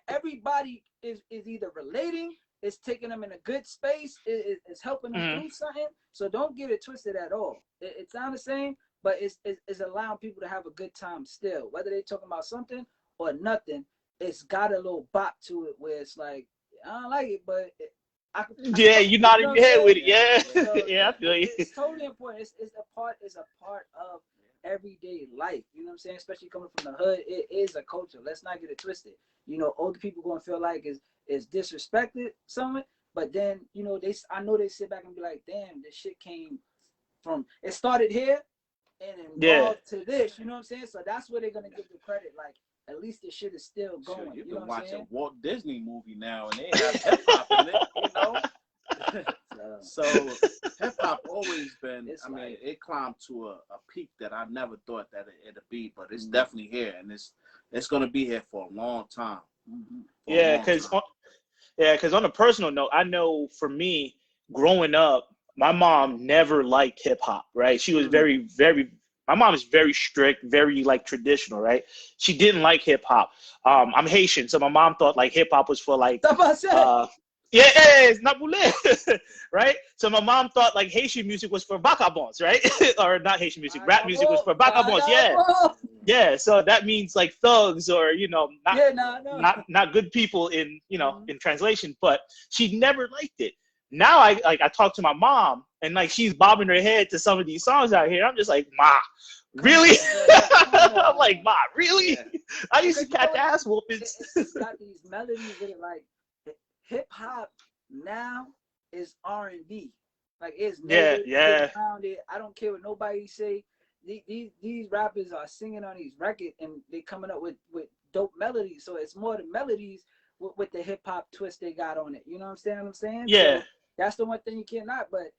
Speaker 2: everybody is either relating, is taking them in a good space, is helping them do something. So don't get it twisted at all. It sounds the same, but it's allowing people to have a good time still. Whether they're talking about something or nothing, it's got a little bop to it where it's like, I don't like it, but
Speaker 1: you're nodding your head with it. Yeah.
Speaker 2: So,
Speaker 1: yeah, I feel you.
Speaker 2: It's totally important. It's a part of everyday life. You know what I'm saying? Especially coming from the hood, it is a culture. Let's not get it twisted. You know, older people gonna feel like is disrespected somewhat, but then, you know, I know they sit back and be like, damn, this shit came from, it started here and evolved to this. You know what I'm saying? So that's where they're gonna give the credit. Like, at least this shit is still going.
Speaker 3: Sure, you
Speaker 2: know
Speaker 3: can
Speaker 2: what I'm
Speaker 3: watch
Speaker 2: saying?
Speaker 3: a Walt Disney movie now and they have hip hop in it, you know? So hip hop always been, it climbed to a peak that I never thought that it'd be, but it's definitely here, and it's gonna be here for a long time.
Speaker 1: Yeah, because on a personal note, I know for me, growing up, my mom never liked hip hop, right? She was very, very, my mom is very strict, very like traditional, right? She didn't like hip hop. I'm Haitian, so my mom thought like hip hop was for like, it's not boulé, right? So my mom thought like Haitian music was for vagabonds, right? Or not Haitian music, rap music was for vagabonds, yeah. So that means like thugs or, you know, not good people in, you know, in translation. But she never liked it. Now I talk to my mom and like she's bobbing her head to some of these songs out here. I'm just like, Ma, really? I'm like, Ma, really? Yeah. I used to catch ass whoopings.
Speaker 2: It's got these melodies that are like, hip hop now is R&B. Like, it's around it. I don't care what nobody say. These rappers are singing on these records and they coming up with dope melodies. So it's more the melodies with the hip hop twist they got on it. You know what I'm saying?
Speaker 1: Yeah.
Speaker 2: So that's the one thing you cannot. But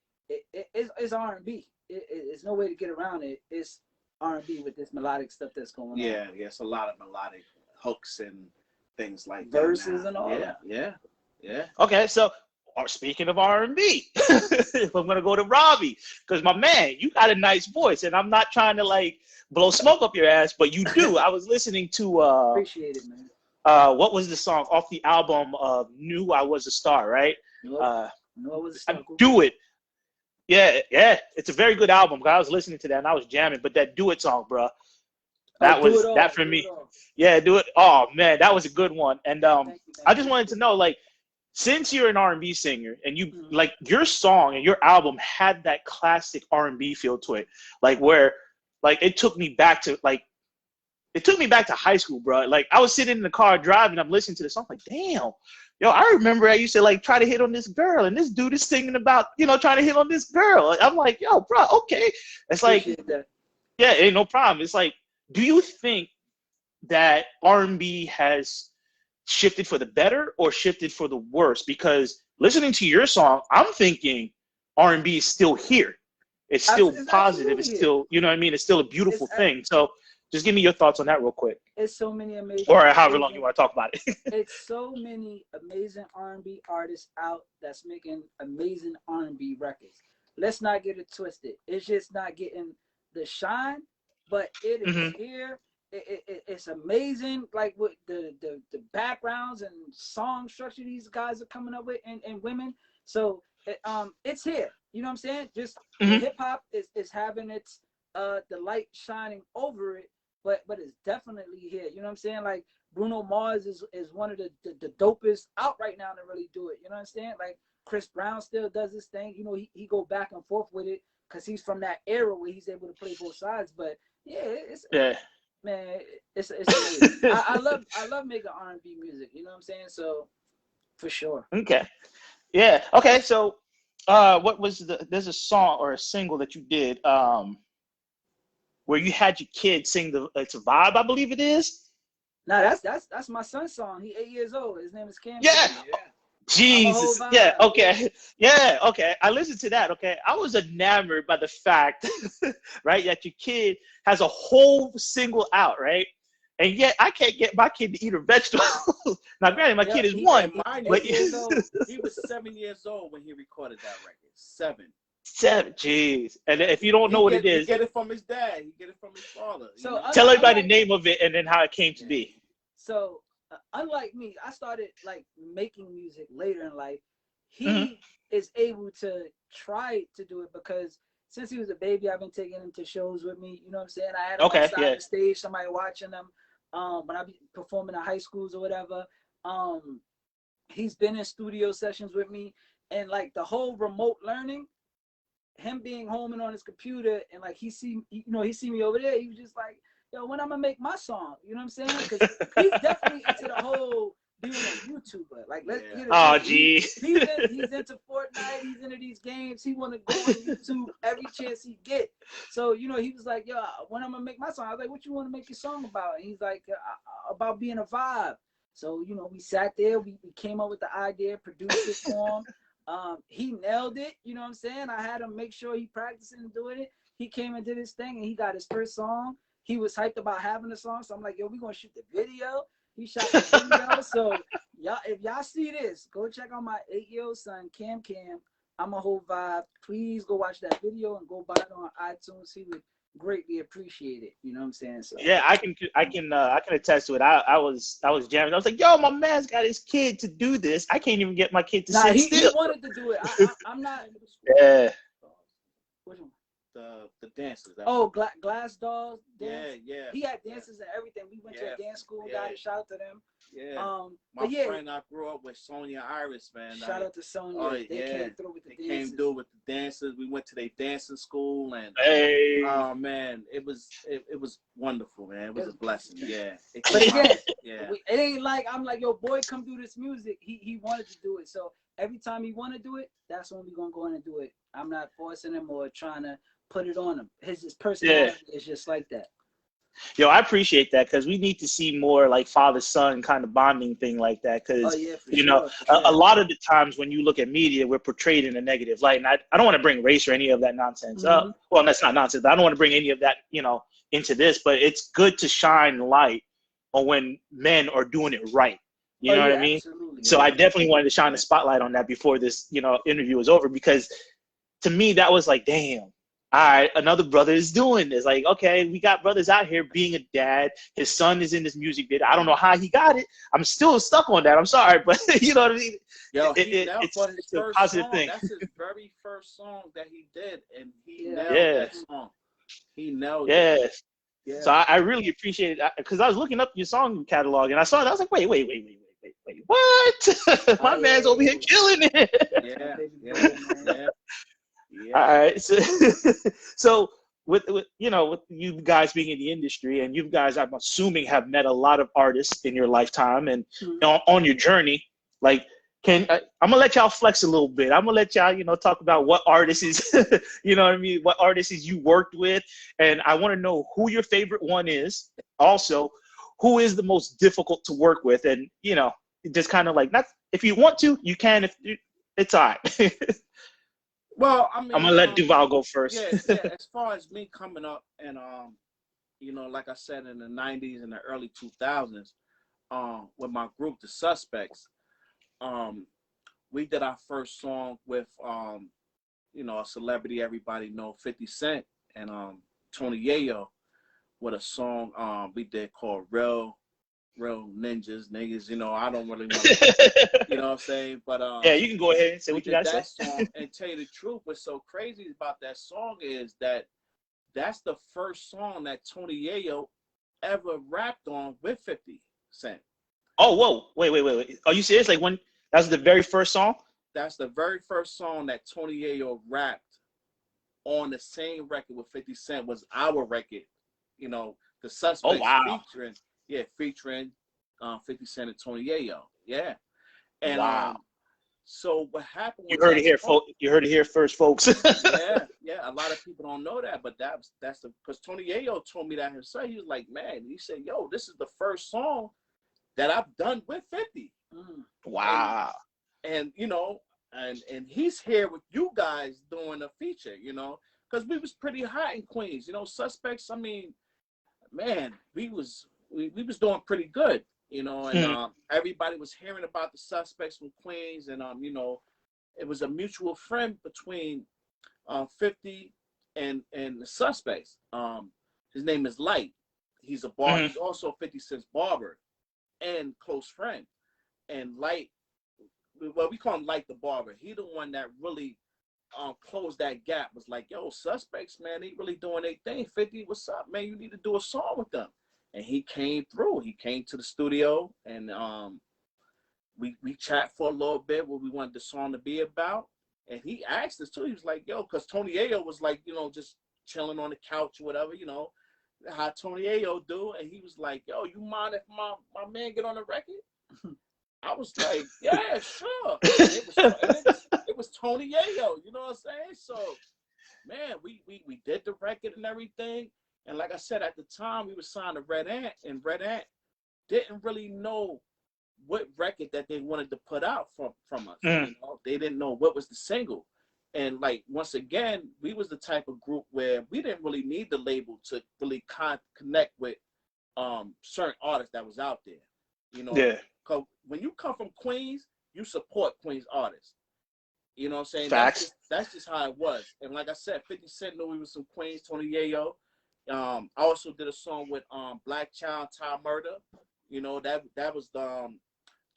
Speaker 2: it's R&B. It's no way to get around it. It's R&B with this melodic stuff that's going on.
Speaker 3: Yeah, it's a lot of melodic hooks and things like
Speaker 2: verses and all that.
Speaker 3: Yeah.
Speaker 1: Okay, so speaking of R&B, if I'm gonna go to Robbie, because my man, you got a nice voice, and I'm not trying to like blow smoke up your ass, but you do. I was listening to
Speaker 2: appreciate it, man.
Speaker 1: What was the song off the album Knew I Was a Star, right?
Speaker 2: Knew I Was a Star.
Speaker 1: Do It. Yeah, it's a very good album. I was listening to that and I was jamming, but that Do It song, bro, that was that for me. Yeah, Do It. Oh man, that was a good one. And I just wanted to know, like, since you're an R&B singer and you like your song and your album had that classic R&B feel to it, like where like it took me back to high school, bro. Like I was sitting in the car driving, I'm listening to the song, like, damn, yo, I remember I used to like try to hit on this girl and this dude is singing about, you know, trying to hit on this girl. I'm like, yo, bro, okay. It's like, yeah, ain't no problem. It's like, do you think that R&B has shifted for the better or shifted for the worse? Because listening to your song, I'm thinking R&B is still here. It's still positive. It's still, you know what I mean? It's still a beautiful thing. So just give me your thoughts on that real quick.
Speaker 2: It's so many amazing,
Speaker 1: or however long you want to talk about it.
Speaker 2: It's so many amazing R&B artists out that's making amazing R&B records. Let's not get it twisted. It's just not getting the shine, but it is here. It's amazing, like with the backgrounds and song structure these guys are coming up with, and women. So it's here. You know what I'm saying? Just
Speaker 1: Mhm.
Speaker 2: hip hop is having its the light shining over it, but it's definitely here. You know what I'm saying? Like Bruno Mars is one of the dopest out right now to really do it. You know what I'm saying? Like Chris Brown still does his thing. You know, he go back and forth with it because he's from that era where he's able to play both sides. But yeah, it's
Speaker 1: Yeah.
Speaker 2: man, it's amazing. I love making R&B music. You know what I'm saying? So for sure.
Speaker 1: Okay. Yeah. Okay. So, what was there's a song or a single that you did, where you had your kid sing it's a vibe, I believe it is.
Speaker 2: Now that's my son's song. He 8 years old. His name is Cam.
Speaker 1: Yeah.
Speaker 2: Yeah. I'm a whole
Speaker 1: Jesus. Yeah.
Speaker 2: vibe.
Speaker 1: Okay. Yeah. Okay. I listened to that. Okay. I was enamored by the fact, right, that your kid has a whole single out, right? And yet I can't get my kid to eat a vegetable. Now, granted, my kid is one,
Speaker 3: Mine
Speaker 1: but
Speaker 3: he was 7 years old when he recorded that record. 7.
Speaker 1: 7. Jeez. And if you don't know what it is,
Speaker 3: he get it from his dad. He get it from his father.
Speaker 2: So
Speaker 1: tell everybody the name of it and then how it came to be.
Speaker 2: So unlike me, I started like making music later in life. He
Speaker 1: Mhm.
Speaker 2: is able to try to do it because since he was a baby, I've been taking him to shows with me. You know what I'm saying? I had him
Speaker 1: Okay,
Speaker 2: outside
Speaker 1: yeah.
Speaker 2: the stage, somebody watching him. When I be performing at high schools or whatever. He's been in studio sessions with me, and like the whole remote learning, him being home and on his computer, and like he see me over there. He was just like, yo, when I'm gonna make my song? You know what I'm saying? Because he's definitely into the whole being a YouTuber. Like, let's get it.
Speaker 1: Oh, gee.
Speaker 2: He's into Fortnite. He's into these games. He want to go on YouTube every chance he get. So you know, he was like, yo, when I'm gonna make my song? I was like, what you want to make your song about? And he's like, about being a vibe. So you know, we sat there. We came up with the idea, produced it for him. He nailed it, you know what I'm saying? I had him make sure he practicing and doing it. He came and did his thing and he got his first song. He was hyped about having the song. So I'm like, yo, we're gonna shoot the video. He shot the video. So y'all, if y'all see this, go check out my 8-year-old son, Cam. I'm a whole vibe. Please go watch that video and go buy it on iTunes. He would greatly appreciate it. You know what I'm saying? So
Speaker 1: Yeah, I can attest to it. I was jamming. I was like, yo, my man's got his kid to do this. I can't even get my kid to sit still.
Speaker 2: He wanted to do it. I'm not.
Speaker 1: Yeah.
Speaker 2: Which one?
Speaker 3: The dances.
Speaker 2: Oh, Glass Dolls.
Speaker 3: Dance. Yeah.
Speaker 2: He had dances and everything. We went to a dance school. Got it. Shout out to them.
Speaker 3: Yeah. My friend I grew up with, Sonia Iris, man.
Speaker 2: Shout out to Sonia.
Speaker 3: Oh,
Speaker 2: they came through with the dances.
Speaker 3: Came through with the dances. We went to their dancing school, and oh man, it was wonderful, man. It was a blessing. Yeah.
Speaker 2: But again, it ain't like I'm like, yo, boy, come do this music. He wanted to do it, so every time he want to do it, that's when we gonna go in and do it. I'm not forcing him or trying to put it on him. His personality is just like that.
Speaker 1: Yo, I appreciate that because we need to see more like father-son kind of bonding thing like that because, a lot of the times when you look at media, we're portrayed in a negative light. And I don't want to bring race or any of that nonsense.
Speaker 2: Mm-hmm.
Speaker 1: Well, that's not nonsense, but I don't want to bring any of that, into this. But it's good to shine light on when men are doing it right. You know what I mean?
Speaker 2: Absolutely.
Speaker 1: So I definitely wanted to shine a spotlight on that before this, interview was over because to me, that was like, damn. All right, another brother is doing this. Like, okay, we got brothers out here being a dad. His son is in this music video. I don't know how he got it. I'm still stuck on that. I'm sorry, but you know what I mean?
Speaker 3: Yo,
Speaker 1: it's a positive thing.
Speaker 3: That's his very first song that he did, and he nailed that song. He nailed it.
Speaker 1: Yeah. So I really appreciate it because I was looking up your song catalog and I saw it. I was like, wait, what? My man's over here killing it.
Speaker 3: Yeah.
Speaker 1: All right. So with you guys being in the industry and you guys, I'm assuming, have met a lot of artists in your lifetime and on your journey, like, I'm gonna let y'all flex a little bit. I'm gonna let y'all, talk about what artists, what artists you worked with, and I want to know who your favorite one is. Also, who is the most difficult to work with, and just kind of like, not if you want to, you can. If it's all right.
Speaker 3: Well, I mean,
Speaker 1: I'm gonna let Daval go first.
Speaker 3: Yeah. As far as me coming up, and like I said, in the '90s and the early 2000s, with my group, the Suspects, we did our first song with, a celebrity everybody know, 50 Cent and Tony Yayo, with a song we did called Real real ninjas, niggas. You know, I don't really want to, you know what I'm saying? But
Speaker 1: Yeah, you can go ahead and say
Speaker 3: we
Speaker 1: what you
Speaker 3: did
Speaker 1: gotta
Speaker 3: that
Speaker 1: say.
Speaker 3: song, and tell you the truth, what's so crazy about that song is that that's the first song that Tony Yayo ever rapped on with 50 Cent.
Speaker 1: Oh, whoa, wait. Are you serious? Like when that was the very first song?
Speaker 3: That's the very first song that Tony Yayo rapped on the same record with 50 Cent was our record. You know, the
Speaker 1: Oh
Speaker 3: Suspects
Speaker 1: wow,
Speaker 3: featuring 50 Cent and Tony Yayo. Yeah. And
Speaker 1: wow.
Speaker 3: so what happened
Speaker 1: You
Speaker 3: with
Speaker 1: heard it
Speaker 3: that
Speaker 1: here,
Speaker 3: song,
Speaker 1: folks. You heard it here first, folks.
Speaker 3: yeah, a lot of people don't know that, but that's because Tony Yayo told me that himself. He was like, man, he said, yo, this is the first song that I've done with 50.
Speaker 1: Wow.
Speaker 3: And you know, and he's here with you guys doing a feature, you know, because we was pretty hot in Queens, you know, Suspects. I mean, man, we was doing pretty good, you know, and everybody was hearing about the Suspects from Queens, and you know, it was a mutual friend between 50 and the Suspects. His name is Light. He's a bar. He's also 50 Cent's barber and close friend. And Light, well, we call him Light the barber. He the one that really closed that gap. Was like, yo, Suspects, man, they really doing their thing. 50, what's up, man? You need to do a song with them. And he came through. He came to the studio, and we chat for a little bit what we wanted the song to be about. And he asked us too. He was like, yo, because Tony Ayo was like, you know, just chilling on the couch or whatever, you know, how Tony Ayo do. And he was like, yo, you mind if my man get on the record? I was like, yeah, sure. It was Tony Yayo, you know what I'm saying? So, man, we did the record and everything. And like I said, at the time, we were signed to Red Ant, and Red Ant didn't really know what record that they wanted to put out from us. You know? They didn't know what was the single. And like, once again, we was the type of group where we didn't really need the label to really connect with certain artists that was out there. You know, because when you come from Queens, you support Queens artists. You know what I'm saying?
Speaker 1: Facts.
Speaker 3: That's just how it was. And like I said, 50 Cent knew we was from Queens, Tony Yayo. I also did a song with Black Child, Ty Murder. You know, that was the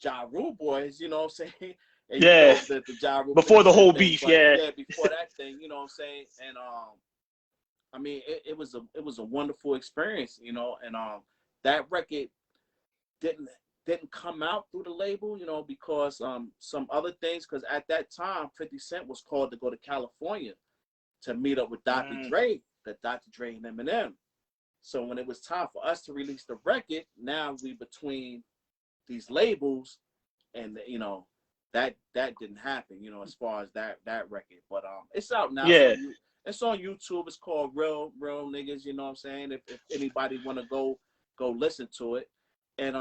Speaker 3: Ja Rule Boys, you know what I'm saying? And
Speaker 1: yeah.
Speaker 3: You know, the Ja Rule
Speaker 1: before the whole
Speaker 3: thing,
Speaker 1: beef, yeah.
Speaker 3: Yeah, before that thing, you know what I'm saying? And I mean, it was a wonderful experience, you know, and that record didn't come out through the label, you know, because some other things, because at that time 50 Cent was called to go to California to meet up with Dr. Dre, the Dr. Dre and Eminem. So when it was time for us to release the record, now we between these labels, and you know, that didn't happen, you know, as far as that record. But it's out now.
Speaker 1: Yeah.
Speaker 3: It's on YouTube. It's called Real Niggas, you know what I'm saying? If anybody wanna go listen to it. And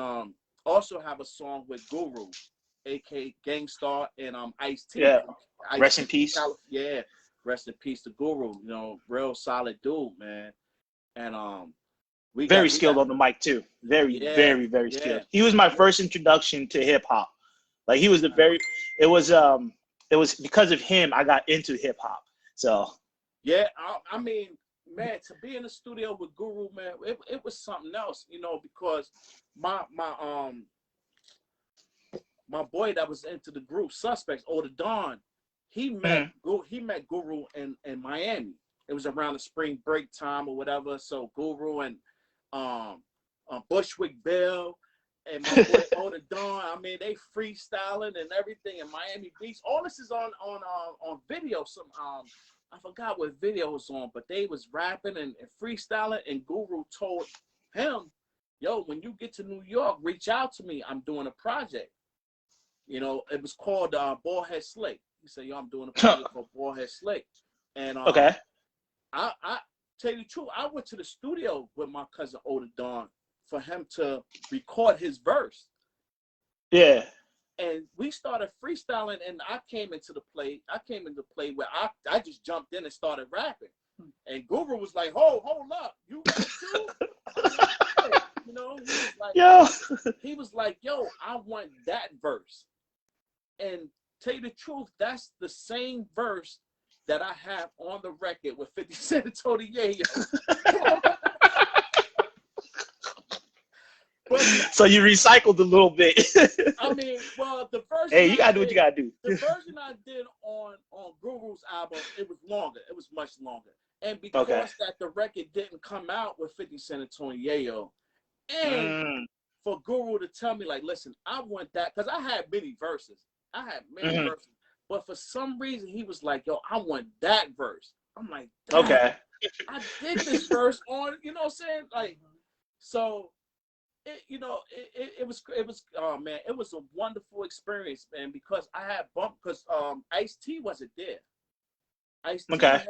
Speaker 3: also have a song with Guru, aka Gangstar, and Ice-T.
Speaker 1: Yeah.
Speaker 3: Ice-T,
Speaker 1: rest in peace.
Speaker 3: Yeah. Rest in peace to Guru. You know, real solid dude, man. And we
Speaker 1: very skilled on the mic too. Very skilled. He was my first introduction to hip hop. Like he was it was because of him I got into hip hop. So
Speaker 3: yeah, I mean, man, to be in the studio with Guru, man, it was something else, you know, because my boy that was into the group Suspects, the Don, he met Guru in Miami. It was around the spring break time or whatever. So Guru and Bushwick Bill and my boy the Don, I mean, they freestyling and everything in Miami Beach. All this is on video. Some I forgot what video was on, but they was rapping and freestyling, and Guru told him, yo, when you get to New York, reach out to me. I'm doing a project. You know, it was called Ballhead Slick. He said, yo, I'm doing a project for Ballhead Slick. And
Speaker 1: okay.
Speaker 3: I tell you the truth, I went to the studio with my cousin Oda Dawn for him to record his verse.
Speaker 1: Yeah.
Speaker 3: And we started freestyling, and I came into play where I just jumped in and started rapping. And Guru was like, hold up, you got too? Like, you know, he was like, yo, I want that verse. And tell you the truth, that's the same verse that I have on the record with 50 Cent and Tony Yayo. But
Speaker 1: So you recycled a little bit.
Speaker 3: I mean, well, the version
Speaker 1: Hey, you gotta do what you gotta do.
Speaker 3: the version I did on Guru's album, it was longer. It was much longer. And because that the record didn't come out with 50 Cent and Tony Yayo, and for Guru to tell me, like, listen, I want that, because I had many verses. Verses. But for some reason, he was like, yo, I want that verse. I'm like, damn, I did this verse on, you know what I'm saying? Like, so, it was, oh, man, it was a wonderful experience, man, because I had bumped, because Ice-T wasn't there. Ice-T had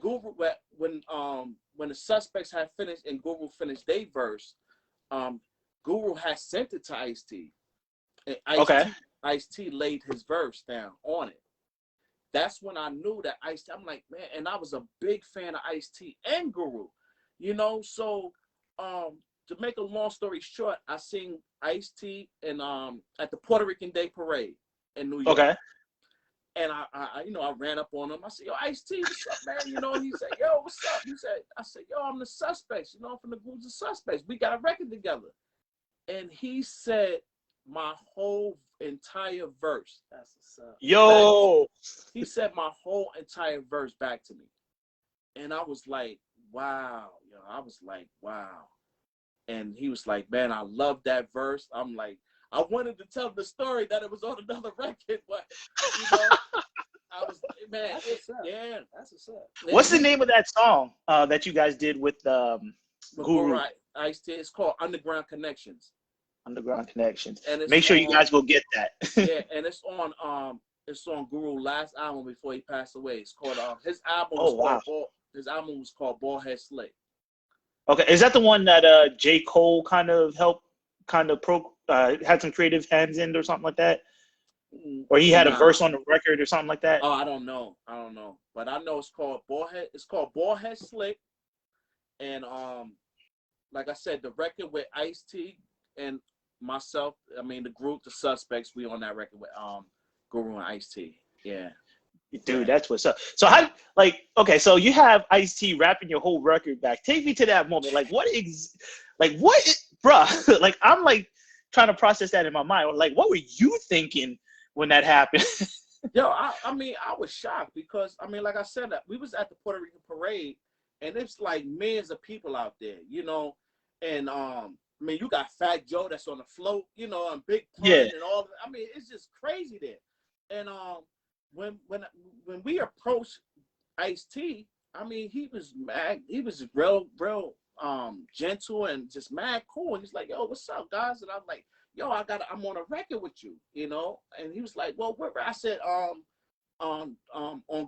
Speaker 3: Guru, when the Suspects had finished and Guru finished their verse, Guru had sent it to Ice-T. And Ice-T laid his verse down on it. That's when I knew that Ice-T, I'm like, man, and I was a big fan of Ice-T and Guru, you know. So to make a long story short, I seen Ice-T and at the Puerto Rican Day Parade in New York. And I ran up on him. I said, yo, Ice-T, what's up, man? You know, he said, yo, what's up? I said, yo, I'm the Suspects. You know, I'm from the group of Suspects. We got a record together. And he said my whole entire verse. That's what's up.
Speaker 1: Yo.
Speaker 3: He said my whole entire verse back to me. And I was like, wow. I was like, wow. And he was like, man, I love that verse. I'm like, I wanted to tell the story that it was on another record, but, you know, I was, man, that's what's up.
Speaker 1: What's the name of that song that you guys did with Guru?
Speaker 3: Ice-T. It's called Underground Connections.
Speaker 1: Underground Connections.
Speaker 3: And
Speaker 1: make sure you guys go get that.
Speaker 3: Yeah, and it's on Guru's last album before he passed away. It's called his album was called Ballhead Slick.
Speaker 1: Okay, is that the one that J. Cole kind of helped had some creative hands in or something like that? Or he had a verse on the record or something like that?
Speaker 3: Oh, I don't know. But I know it's called Ballhead Slick. And like I said, the record with Ice-T and myself, I mean the group, the Suspects, we on that record with Guru and Ice-T. Yeah.
Speaker 1: Dude, that's what's up. So how, so you have Ice-T rapping your whole record back. Take me to that moment. Bruh, like I'm like trying to process that in my mind. Like, what were you thinking when that happened?
Speaker 3: Yo, I mean, I was shocked because, I mean, like I said, we was at the Puerto Rican parade, and it's like millions of people out there, you know, and I mean, you got Fat Joe that's on the float, you know, and Big Pun and all that. I mean, it's just crazy there. And when we approached Ice-T, I mean, he was mad. He was real gentle and just mad cool. He's like, yo, what's up, guys? And I'm like, yo, I'm on a record with you, you know? And he was like, well, where? I said, on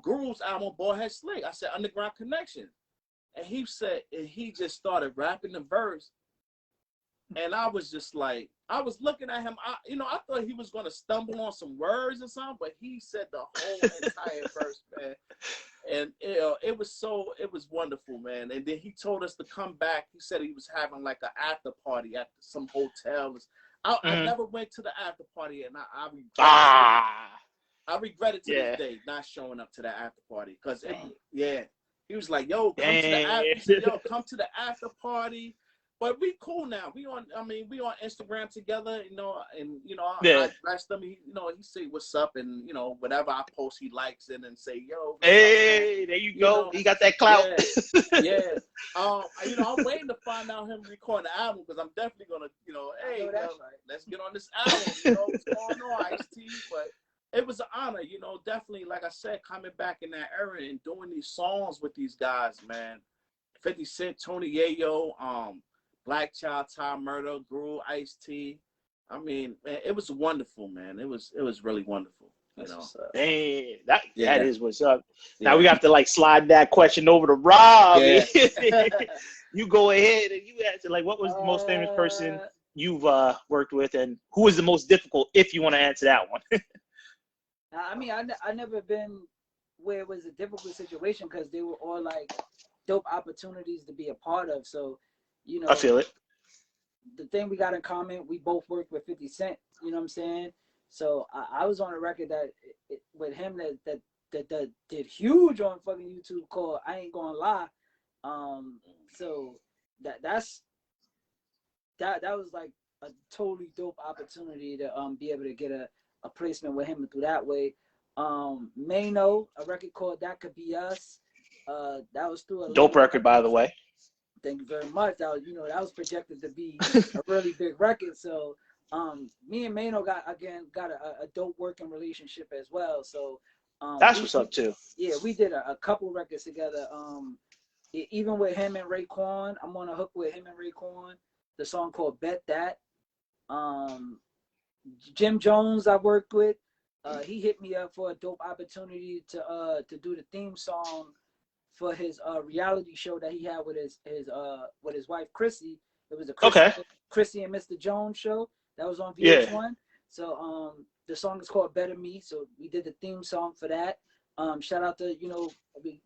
Speaker 3: Guru's album, Ballhead Slick. I said, Underground Connection. And he just started rapping the verse. And I was just like, I was looking at him, I thought he was going to stumble on some words or something, but he said the whole entire verse, man. And it was wonderful, man. And then he told us to come back. He said he was having like an after party at some hotel. I never went to the after party, and I regret it to this day not showing up to the after party because he was like, yo, come to the after party. But we cool now. We on Instagram together, you know, and I asked him, he say what's up, and whatever I post he likes it and say, yo,
Speaker 1: hey, there you go. He got that clout.
Speaker 3: Yeah. I'm waiting to find out him recording the album because I'm definitely gonna, hey, let's get on this album, what's going on, Ice-T. But it was an honor, definitely, like I said, coming back in that era and doing these songs with these guys, man. 50 Cent, Tony Yayo, Black Child, Ty Murder, Guru, Ice-T. I mean, man, it was wonderful, man. It was really wonderful.
Speaker 1: Dang, that is what's up. Now we have to slide that question over to Rob. Yeah. You go ahead and you answer. What was the most famous person you've worked with, and who was the most difficult? If you want to answer that one.
Speaker 2: I mean, I never been where it was a difficult situation because they were all dope opportunities to be a part of. So.
Speaker 1: I feel it.
Speaker 2: The thing we got in common, we both worked with 50 Cent, you know what I'm saying? So I was on a record with him that did huge on fucking YouTube called I Ain't Gonna Lie. So that was a totally dope opportunity to be able to get a placement with him through that way. Mano, a record called That Could Be Us. That was through a
Speaker 1: Dope record, by the way.
Speaker 2: Thank you very much. That was, that was projected to be a really big record. So me and Mano got a dope working relationship as well. So
Speaker 1: that's what's up too.
Speaker 2: Yeah, we did a couple records together. Even with him and Raekwon, I'm on a hook with him and Raekwon. The song called Bet That. Jim Jones I worked with. He hit me up for a dope opportunity to do the theme song for his reality show that he had with his wife Chrissy. It was a Chrissy and Mr. Jones show that was on VH1. Yeah. So the song is called Better Me. So we did the theme song for that. Shout out to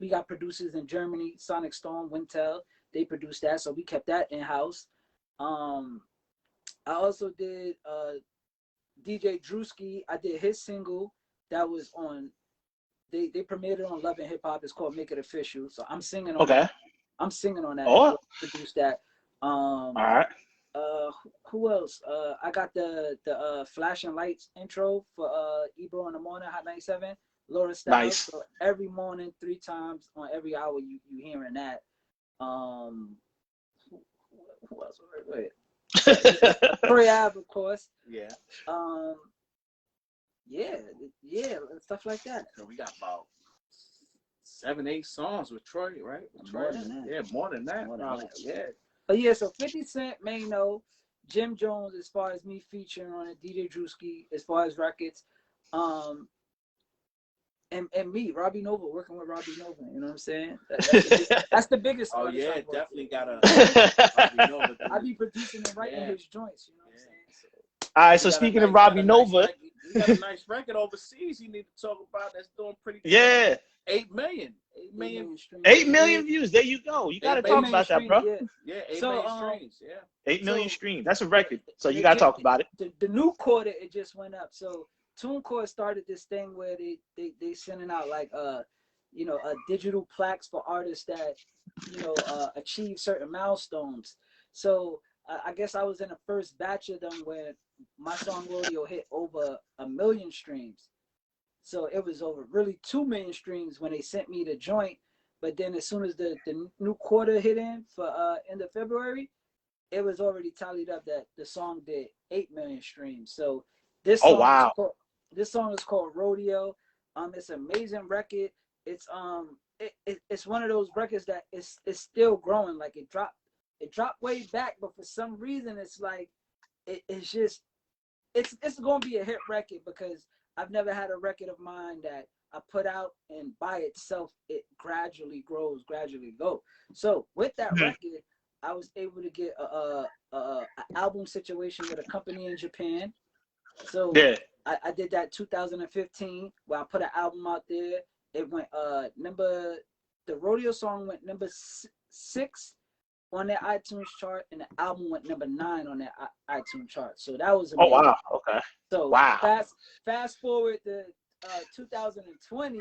Speaker 2: we got producers in Germany, Sonic Storm, Wintel. They produced that, so we kept that in house. I also did DJ Drewski. I did his single that was on. They premiered it on Love and Hip Hop. It's called Make It Official. So I'm singing on that. I'm singing on that.
Speaker 1: Oh.
Speaker 2: Produced that.
Speaker 1: All right.
Speaker 2: Who else? I got the Flashing Lights intro for Ebro in the Morning, Hot 97. Laura Styles. Nice. So every morning, 3 times on every hour, you hearing that. Who else? Wait. Troy Ave, of course.
Speaker 3: Yeah.
Speaker 2: Yeah, stuff like that.
Speaker 3: So we got about 7-8 songs with Troy, right?
Speaker 2: More than that.
Speaker 3: Yeah, more than that.
Speaker 2: Yeah. But yeah, so 50 Cent, Mano, Jim Jones, as far as me featuring on it, DJ Drewski, as far as records, and me, Robbie Nova, working with Robbie Nova. You know what I'm saying? That's the biggest.
Speaker 3: Oh yeah, definitely gotta.
Speaker 2: I be producing and writing his joints. You know what I'm saying? So,
Speaker 1: all right. So speaking of Robbie Nova,
Speaker 3: you got a nice record overseas. You need to talk about that's doing pretty good.
Speaker 1: Yeah.
Speaker 3: 8 million.
Speaker 1: 8 million views. There you go. You got to talk about that, bro.
Speaker 3: Yeah, 8 million streams. Yeah.
Speaker 1: 8 million streams. That's a record. So you got to talk about it.
Speaker 2: The new quarter, it just went up. So TuneCore started this thing where they sending out like digital plaques for artists that achieve certain milestones. So I guess I was in the first batch of them where my song Rodeo hit over 1 million streams. So it was over really 2 million streams when they sent me the joint. But then as soon as the new quarter hit in for end of February, it was already tallied up that the song did 8 million streams. So this song this song is called Rodeo. It's an amazing record. It's it's one of those records that is still growing. Like it dropped way back, but for some reason it's like it's gonna be a hit record because I've never had a record of mine that I put out and by itself it gradually grows, gradually go. So with that record, I was able to get a album situation with a company in Japan. So I did that 2015 where I put an album out there. It went the Rodeo song went number 6 on their iTunes chart, and the album went number 9 on their iTunes chart. So that was amazing.
Speaker 1: Oh wow, okay.
Speaker 2: So fast forward to 2020,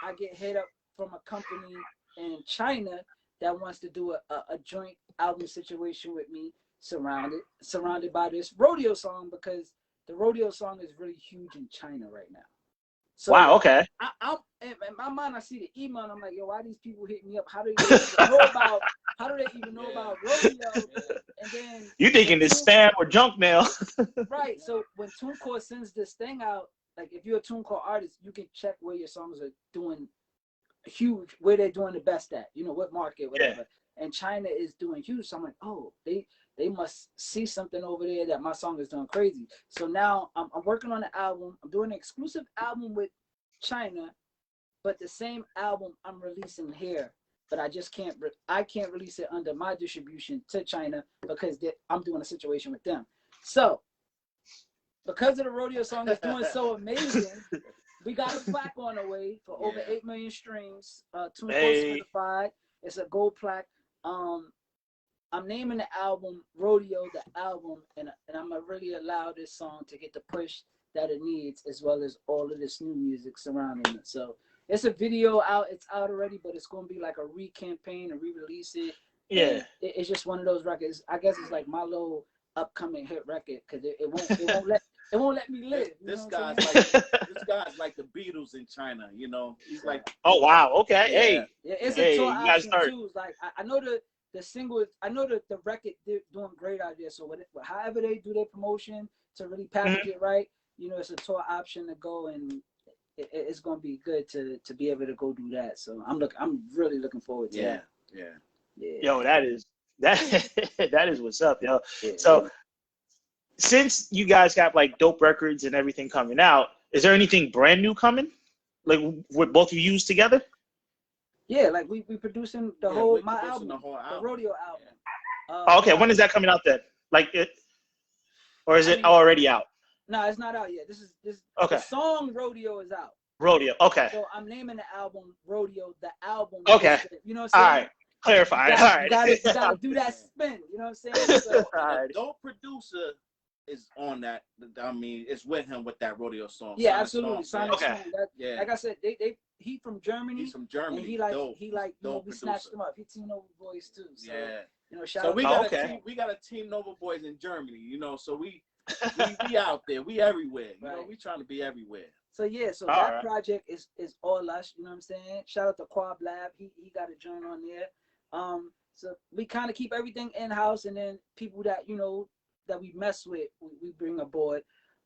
Speaker 2: I get hit up from a company in China that wants to do a joint album situation with me, surrounded by this Rodeo song because the Rodeo song is really huge in China right now. So
Speaker 1: wow, okay.
Speaker 2: I'm in my mind, I see the email and I'm like, yo, why these people hit me up? How do they even know about Rodeo? And then
Speaker 1: you thinking it's spam or junk mail.
Speaker 2: Right. So when TuneCore sends this thing out, like if you're a TuneCore artist, you can check where your songs are doing huge, where they're doing the best at, what market, whatever. Yeah. And China is doing huge. So I'm like, oh, they must see something over there that my song is doing crazy. So now I'm working on an album. I'm doing an exclusive album with China, but the same album I'm releasing here. But I just can't release it under my distribution to China because I'm doing a situation with them. So because of the Rodeo song is doing so amazing, we got a plaque on the way for over 8 million streams. TuneCore certified. It's a gold plaque. I'm naming the album Rodeo, the album, and I'm gonna really allow this song to get the push that it needs, as well as all of this new music surrounding it. So it's a video out. It's out already, but it's gonna be like a re-campaign and re-release it.
Speaker 1: Yeah,
Speaker 2: it's just one of those records. I guess it's like my little upcoming hit record because it won't let me live.
Speaker 3: This
Speaker 2: guy's
Speaker 3: like the Beatles in China. You know, he's like.
Speaker 1: Oh wow. Okay.
Speaker 3: Yeah.
Speaker 1: Hey.
Speaker 2: Yeah, it's
Speaker 1: Hey,
Speaker 2: a tour
Speaker 1: you guys
Speaker 2: option
Speaker 1: start.
Speaker 2: too. It's like I know the single. I know that the record they're doing great out there. So however they do their promotion to really package it right, you know, it's a tour option to go, and it's gonna be good to be able to go do that. So I'm really looking forward to that. Yeah.
Speaker 1: Yo, that is what's up, yo.
Speaker 2: Yeah.
Speaker 1: So since you guys got like dope records and everything coming out, is there anything brand new coming? Like with both of you together?
Speaker 2: Yeah, like we producing the whole album, the rodeo album.
Speaker 1: Oh, okay, when is that coming out then? Like it, or is it already out?
Speaker 2: No, it's not out yet. This
Speaker 1: Okay.
Speaker 2: The song Rodeo is out.
Speaker 1: Rodeo. Okay.
Speaker 2: So I'm naming the album Rodeo. The album.
Speaker 1: Okay.
Speaker 2: You know what I'm saying?
Speaker 1: All right. Clarify.
Speaker 2: You
Speaker 1: All right.
Speaker 2: gotta do that spin. You know what I'm saying? So,
Speaker 3: the dope producer is on that. I mean, it's with him with that rodeo song.
Speaker 2: Yeah, absolutely.
Speaker 3: Sonic
Speaker 2: Song.
Speaker 3: Yeah.
Speaker 2: Like I said, he from Germany.
Speaker 3: He's from Germany.
Speaker 2: And he you know, we snatched him up. He Team Nova Boys too. So, you know, shout out.
Speaker 3: We got a Team Nova Boys in Germany. You know, so we out there. We everywhere. You know, we trying to be everywhere.
Speaker 2: So that project is all us. You know what I'm saying? Shout out to Quab Lab. He got a joint on there. So we kind of keep everything in house, and then people that you know that we mess with, we bring aboard.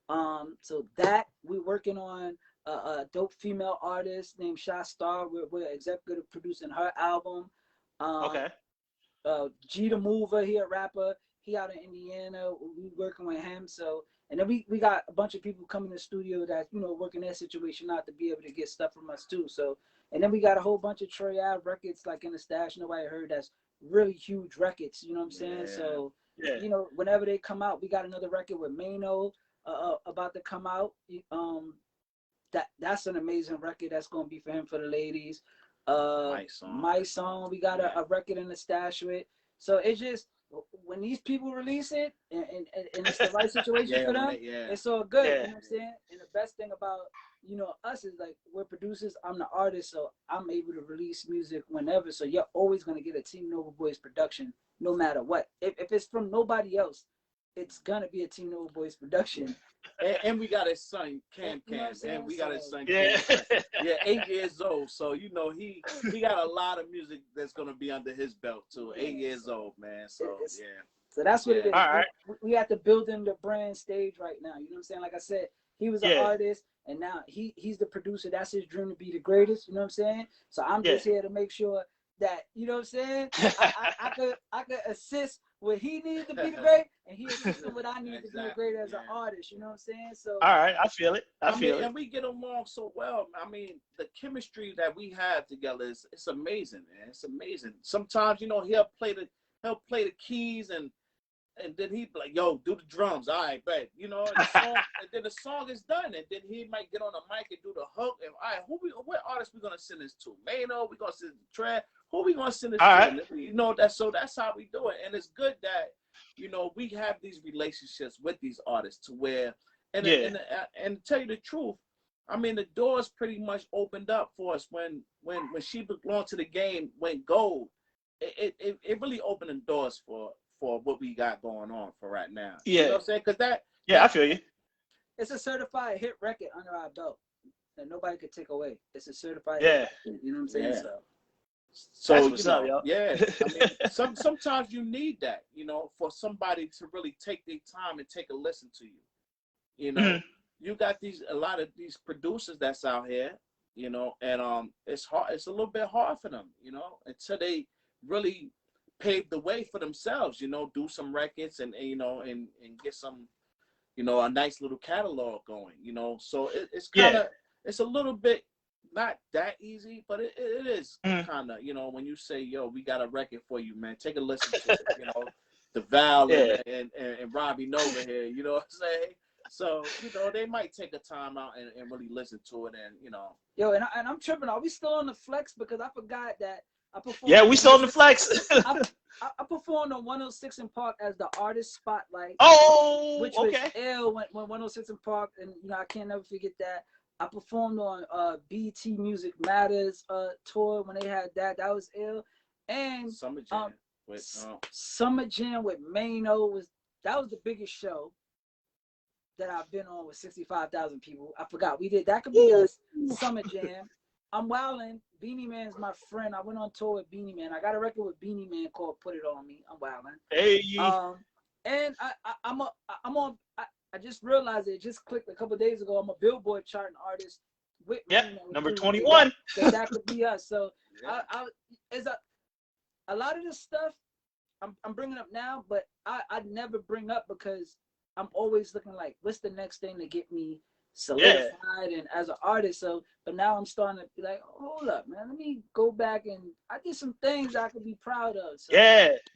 Speaker 2: So that we're working on a dope female artist named Sha Star. We're executive producing her album. G the Mover, he a rapper. He out in Indiana. We working with him. So and then we got a bunch of people coming to the studio that you know working their situation out to be able to get stuff from us too. So and then we got a whole bunch of Troy Ave records like in the stash nobody heard that's really huge records. You know what I'm saying? So you know whenever they come out, we got another record with Mano about to come out. That's an amazing record that's gonna be for him for the ladies. My song. We got a record in the stash with. So it's just when these people release it and it's the right situation for them, it's all good. You know what I'm saying? And the best thing about you know us is like we're producers. I'm the artist, so I'm able to release music whenever. So you're always gonna get a Team Nova Boys production, no matter what. If it's from nobody else, it's gonna be a Team Nova Boys production.
Speaker 3: And we got his son Cam, and we got his son Cam. 8 years old. So you know he got a lot of music that's gonna be under his belt too. 8 years old, man. So
Speaker 2: So that's what it is.
Speaker 1: All right.
Speaker 2: We have to build in the brand stage right now. You know what I'm saying? Like I said, he was an artist, and now he's the producer. That's his dream to be the greatest. You know what I'm saying? So I'm just here to make sure that you know what I'm saying. I could assist what he needs to be the great, and he assists what I need to be the great as an artist. You know what I'm saying? So
Speaker 1: all right, I feel it. I feel it.
Speaker 3: And we get along so well. I mean, the chemistry that we have together it's amazing, man. It's amazing. Sometimes you know he'll play the keys and then he'd be like, yo, do the drums. All right, bet. You know, and then the song is done. And then he might get on the mic and do the hook. And all right, what artist we gonna send this to? Mano, we gonna send it to Trey. Who we gonna send this to? Right. You know, that's how we do it. And it's good that, you know, we have these relationships with these artists to where and to tell you the truth, I mean the doors pretty much opened up for us when she belonged to the game, went gold. It really opened the doors for what we got going on for right now. You know what I'm saying? Because
Speaker 1: I feel you.
Speaker 2: It's a certified hit record under our belt that nobody could take away. It's a certified
Speaker 1: hit
Speaker 2: record, you know what I'm saying?
Speaker 3: So
Speaker 1: that's what's up, yo.
Speaker 3: Yeah. I mean, sometimes you need that, you know, for somebody to really take their time and take a listen to you. You know, you got a lot of these producers that's out here, you know, and it's hard. It's a little bit hard for them, you know, until they really pave the way for themselves, you know, do some records and you know, and get some, you know, a nice little catalog going, you know. So it's kind of, it's a little bit not that easy, but it is kind of, you know, when you say, yo, we got a record for you, man, take a listen to it, you know, Daval and Robbie Nova here, you know what I'm saying? So, you know, they might take a time out and really listen to it and, you know.
Speaker 2: Yo, and I'm tripping. Are we still on the flex? Because I forgot that I performed.
Speaker 1: Yeah, we still on the flex.
Speaker 2: I performed on 106 in Park as the artist spotlight.
Speaker 1: Oh,
Speaker 2: which was ill when 106 in Park, and you know I can't never forget that. I performed on BT Music Matters tour when they had that. That was ill. And
Speaker 3: Summer Jam
Speaker 2: Summer Jam with Mano was that was the biggest show that I've been on with 65,000 people. I forgot we did That Could Be Us, Summer Jam. I'm wildin'. Beanie Man's my friend. I went on tour with Beanie Man. I got a record with Beanie Man called Put It On Me. I'm wildin'.
Speaker 1: Hey.
Speaker 2: And I just realized it just clicked a couple of days ago. I'm a Billboard charting artist. With
Speaker 1: number 21.
Speaker 2: That Could Be Us. So it's a lot of this stuff I'm bringing up now, but I never bring up because I'm always looking like, what's the next thing to get me solidified and as an artist. So, but now I'm starting to be like, hold up, man, let me go back and I did some things I could be proud of. So,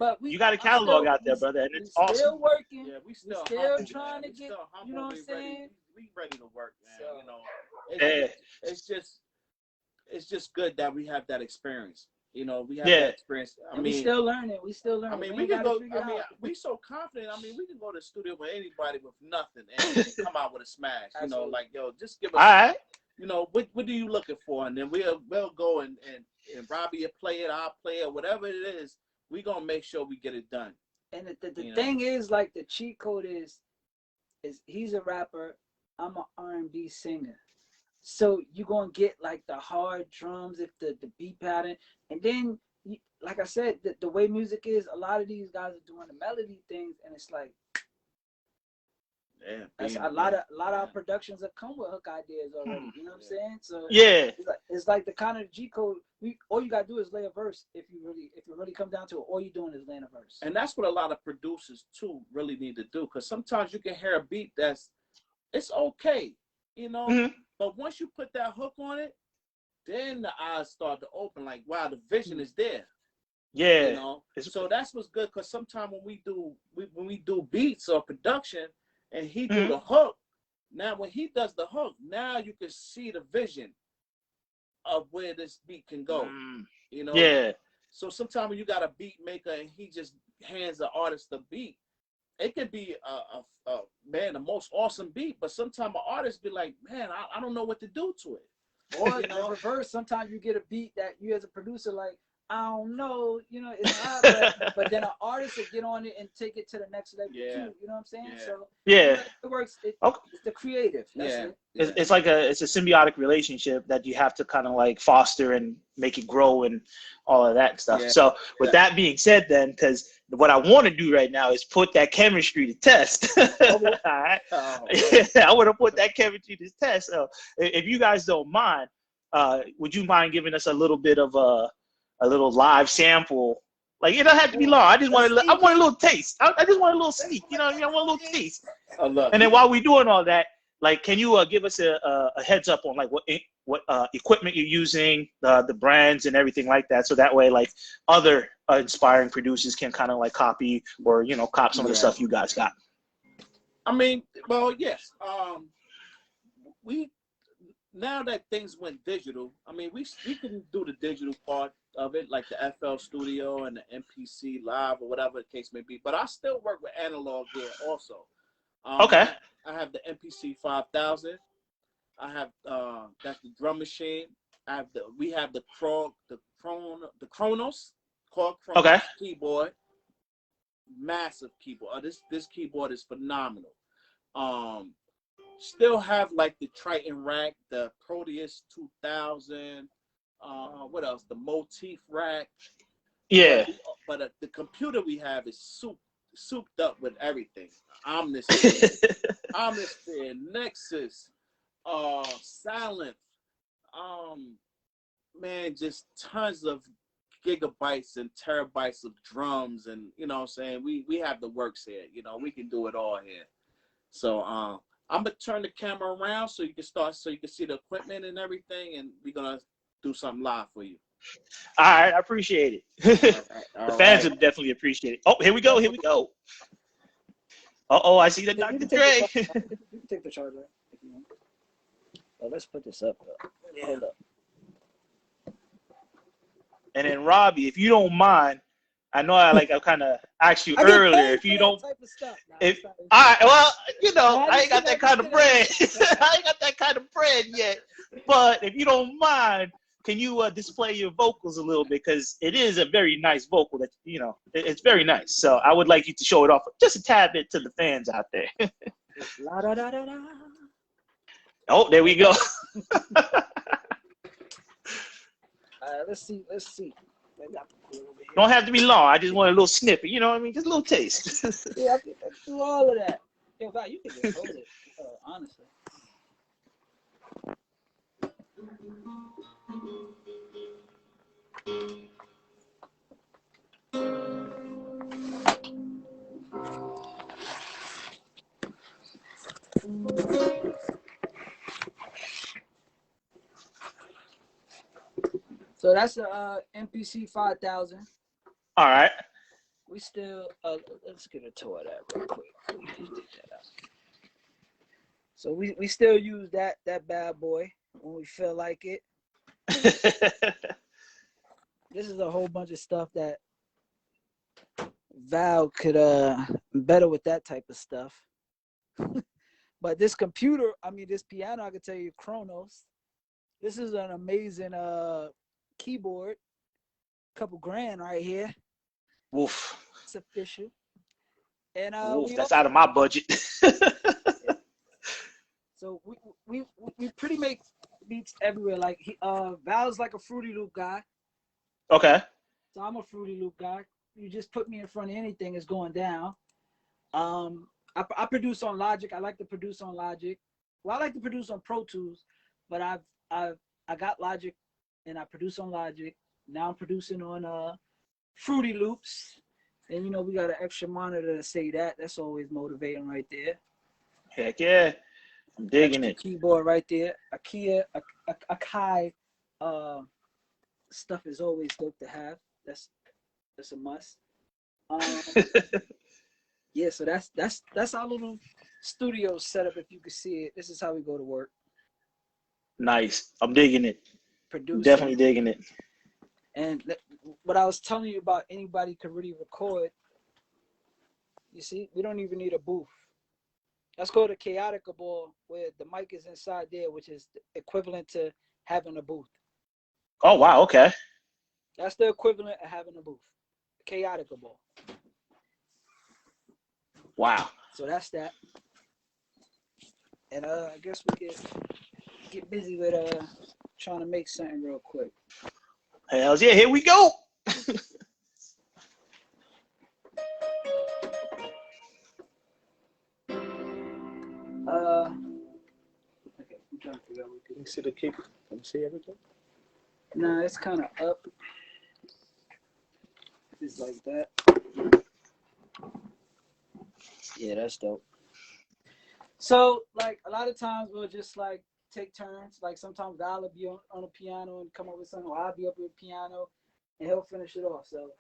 Speaker 2: but
Speaker 1: you got a catalog out there, brother, and it's awesome.
Speaker 2: Still working.
Speaker 3: Yeah, we still
Speaker 2: trying to get. You know what I'm saying?
Speaker 3: We ready to work, man.
Speaker 2: So,
Speaker 3: you know, it's just good that we have that experience. You know, we have that experience. I mean,
Speaker 2: we still learning.
Speaker 3: I mean, we can go. I mean, we so confident. I mean, we can go to the studio with anybody with nothing and come out with a smash. You know, like, yo, just give us.
Speaker 1: All right.
Speaker 3: You know, what are you looking for? And then we'll go and Robbie will play it, I'll play it, whatever it is. We gonna make sure we get it done.
Speaker 2: And the thing is, like, the cheat code is he's a rapper. I'm an R&B singer. So you're going to get, like, the hard drums, if the beat pattern. And then, like I said, the way music is, a lot of these guys are doing the melody things, and it's like, a lot of our productions have come with hook ideas already. You know what I'm saying? So it's like the kind of G code. All you gotta do is lay a verse. If you really come down to it, all you're doing is laying a verse.
Speaker 3: And that's what a lot of producers too really need to do, because sometimes you can hear a beat it's okay, you know. But once you put that hook on it, then the eyes start to open. Like, wow, the vision is there.
Speaker 1: Yeah.
Speaker 3: You know. So that's what's good, because sometimes when we do beats or production, and he do the hook, now when he does the hook, now you can see the vision of where this beat can go. You know.
Speaker 1: Yeah.
Speaker 3: So sometimes when you got a beat maker and he just hands the artist the beat, it could be the most awesome beat, but sometimes an artist be like, man, I don't know what to do to it.
Speaker 2: Or in the reverse, sometimes you get a beat that you as a producer like, I don't know, you know, it's not, but then an artist will get on it and take it to the next level too. You know what I'm saying? So it works. It's the creative. That's it.
Speaker 1: It's like it's a symbiotic relationship that you have to kind of like foster and make it grow and all of that stuff. So with that being said, then, because what I want to do right now is put that chemistry to test. All right. I want to put that chemistry to test. So if you guys don't mind, would you mind giving us a little bit of a little live sample? Like, it don't have to be long. I want a little taste. I just want a little sneak. You know what I mean? I want a little taste. And then while we're doing all that, like, can you give us a heads up on like what equipment you're using, the brands and everything like that, so that way like other inspiring producers can kind of like copy or, you know, cop some of the stuff you guys got.
Speaker 3: I mean, well, yes. Now that things went digital, I mean, we can do the digital part of it, like the FL Studio and the MPC Live or whatever the case may be. But I still work with analog gear also.
Speaker 1: Okay.
Speaker 3: I have the MPC 5000. I have that's the drum machine. We have the Kronos keyboard, massive keyboard. This keyboard is phenomenal. Still have like the Triton rack, the Proteus 2000. What else? The Motif rack.
Speaker 1: Yeah.
Speaker 3: But the computer we have is souped up with everything. Omnisphere, Nexus, Silent. Man, just tons of gigabytes and terabytes of drums, and you know what I'm saying, we have the works here. You know, we can do it all here. So I'm gonna turn the camera around so you can see the equipment and everything, and we're gonna do something live for you.
Speaker 1: All right, I appreciate it. The fans would definitely appreciate it. Oh, here we go. Uh-oh, I see the Dr. Dre.
Speaker 2: You can take the charger if you want. Well, let's put this up. Hold up.
Speaker 1: And then Robbie, if you don't mind, I know I kind of asked you earlier. If you don't, all right, well, you know, I ain't got that kind of bread. I ain't got that kind of bread yet. But if you don't mind, can you display your vocals a little bit? Because it is a very nice vocal that, it's very nice. So I would like you to show it off just a tad bit to the fans out there.
Speaker 2: La da da da da.
Speaker 1: Oh, there we go.
Speaker 2: Let's see.
Speaker 1: Don't have to be long. I just want a little snippet. You know what I mean? Just a little taste.
Speaker 2: Yeah, I can do all of that. Yo, Val, you can just hold it, honestly. So that's a MPC 5000.
Speaker 1: All right.
Speaker 2: We still let's get a tour of that real quick. So we still use that bad boy when we feel like it. This is a whole bunch of stuff that Val could better with that type of stuff. But this computer, this piano, I can tell you, Kronos. This is an amazing keyboard. Couple grand right here.
Speaker 1: Woof.
Speaker 2: It's official. And
Speaker 1: that's out of my budget.
Speaker 2: So we pretty make beats everywhere. Like Val's like a Fruity Loop guy.
Speaker 1: Okay.
Speaker 2: So I'm a Fruity Loop guy. You just put me in front of anything, it's going down. I produce on Logic. I like to produce on Logic. Well, I like to produce on Pro Tools, but I got Logic, and I produce on Logic. Now I'm producing on Fruity Loops, and we got an extra monitor to say that. That's always motivating right there.
Speaker 1: Heck yeah, I'm digging it.
Speaker 2: Keyboard right there. Akai stuff is always dope to have. That's a must. Yeah, so that's our little studio setup. If you can see it, this is how we go to work.
Speaker 1: Nice. I'm digging it.
Speaker 2: Producing.
Speaker 1: Definitely digging it.
Speaker 2: And what I was telling you about, anybody could really record. You see, we don't even need a booth. That's called a chaoticable, where the mic is inside there, which is equivalent to having a booth.
Speaker 1: Oh wow, okay.
Speaker 2: That's the equivalent of having a booth. Chaoticable.
Speaker 1: Wow.
Speaker 2: So that's that. And I guess we could get busy with trying to make something real quick.
Speaker 1: Hells yeah, here we go.
Speaker 2: Okay, I'm trying to figure out what
Speaker 3: Can you see the kick? Can you see everything?
Speaker 2: Nah, it's kind of up. It's like that. Yeah, that's dope. So, like, a lot of times we'll just, like, take turns. Like, sometimes Val will be on a piano and come up with something, or I'll be up with a piano, and he'll finish it off. So,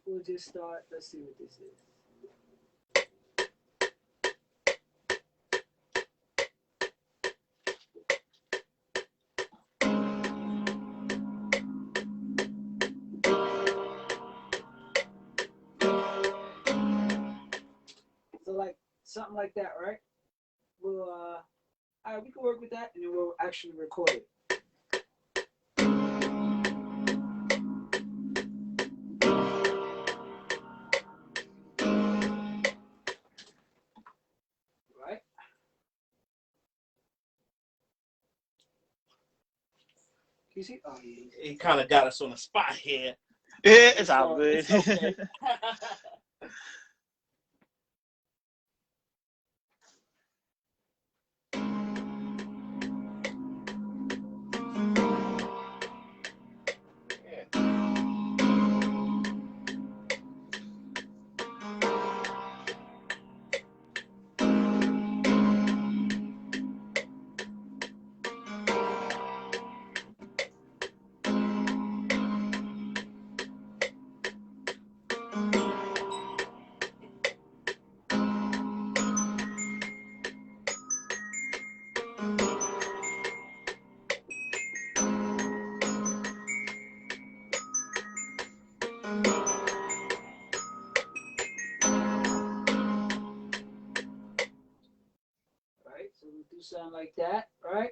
Speaker 2: we'll just start. Let's see what this is. So, like, something like that, right? We'll, all right, we can work with that, and then we'll actually record it. Right? Can you see? Oh, yeah.
Speaker 3: He kind of got us on the spot here.
Speaker 1: Yeah, it's all good.
Speaker 3: It's okay.
Speaker 2: Right? So we'll do something like that, right?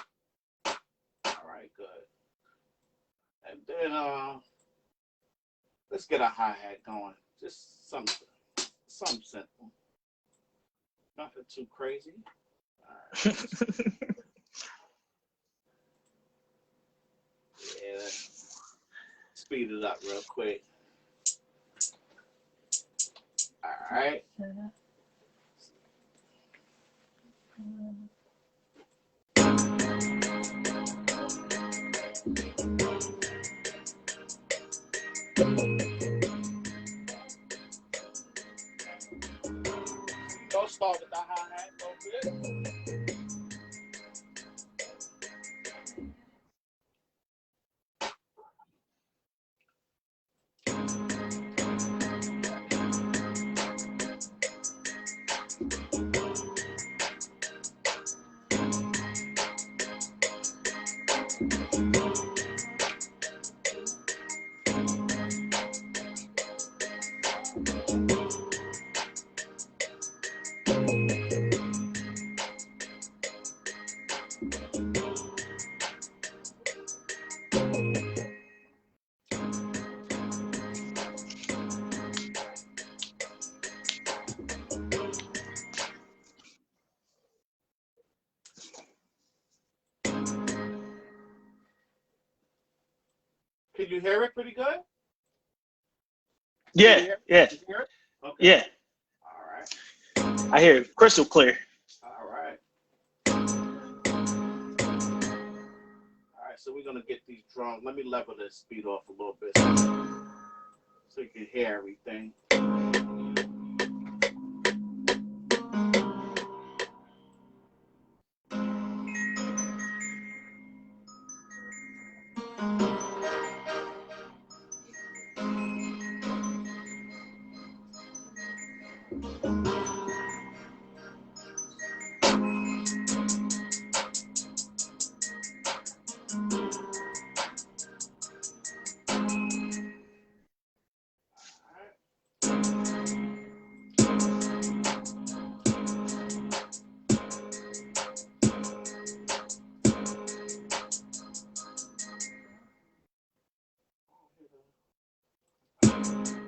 Speaker 3: And then let's get a hi-hat going. Just something simple. Nothing too crazy. All right. Yeah, speed it up real quick. All right. Don't start with the hi-hat a little bit. Can you hear it pretty good?
Speaker 1: Yeah, yeah,
Speaker 3: You hear it? Okay.
Speaker 1: yeah.
Speaker 3: All right.
Speaker 1: I hear it crystal clear.
Speaker 3: All right. All right, so we're gonna get these drums. Let me level this speed off a little bit so you can hear everything.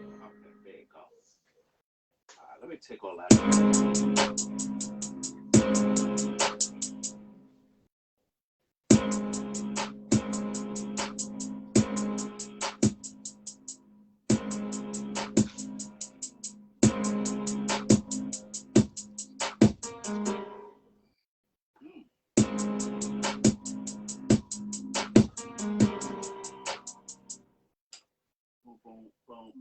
Speaker 3: Okay, there you go. All right, let me take all that out. Boom, boom, boom.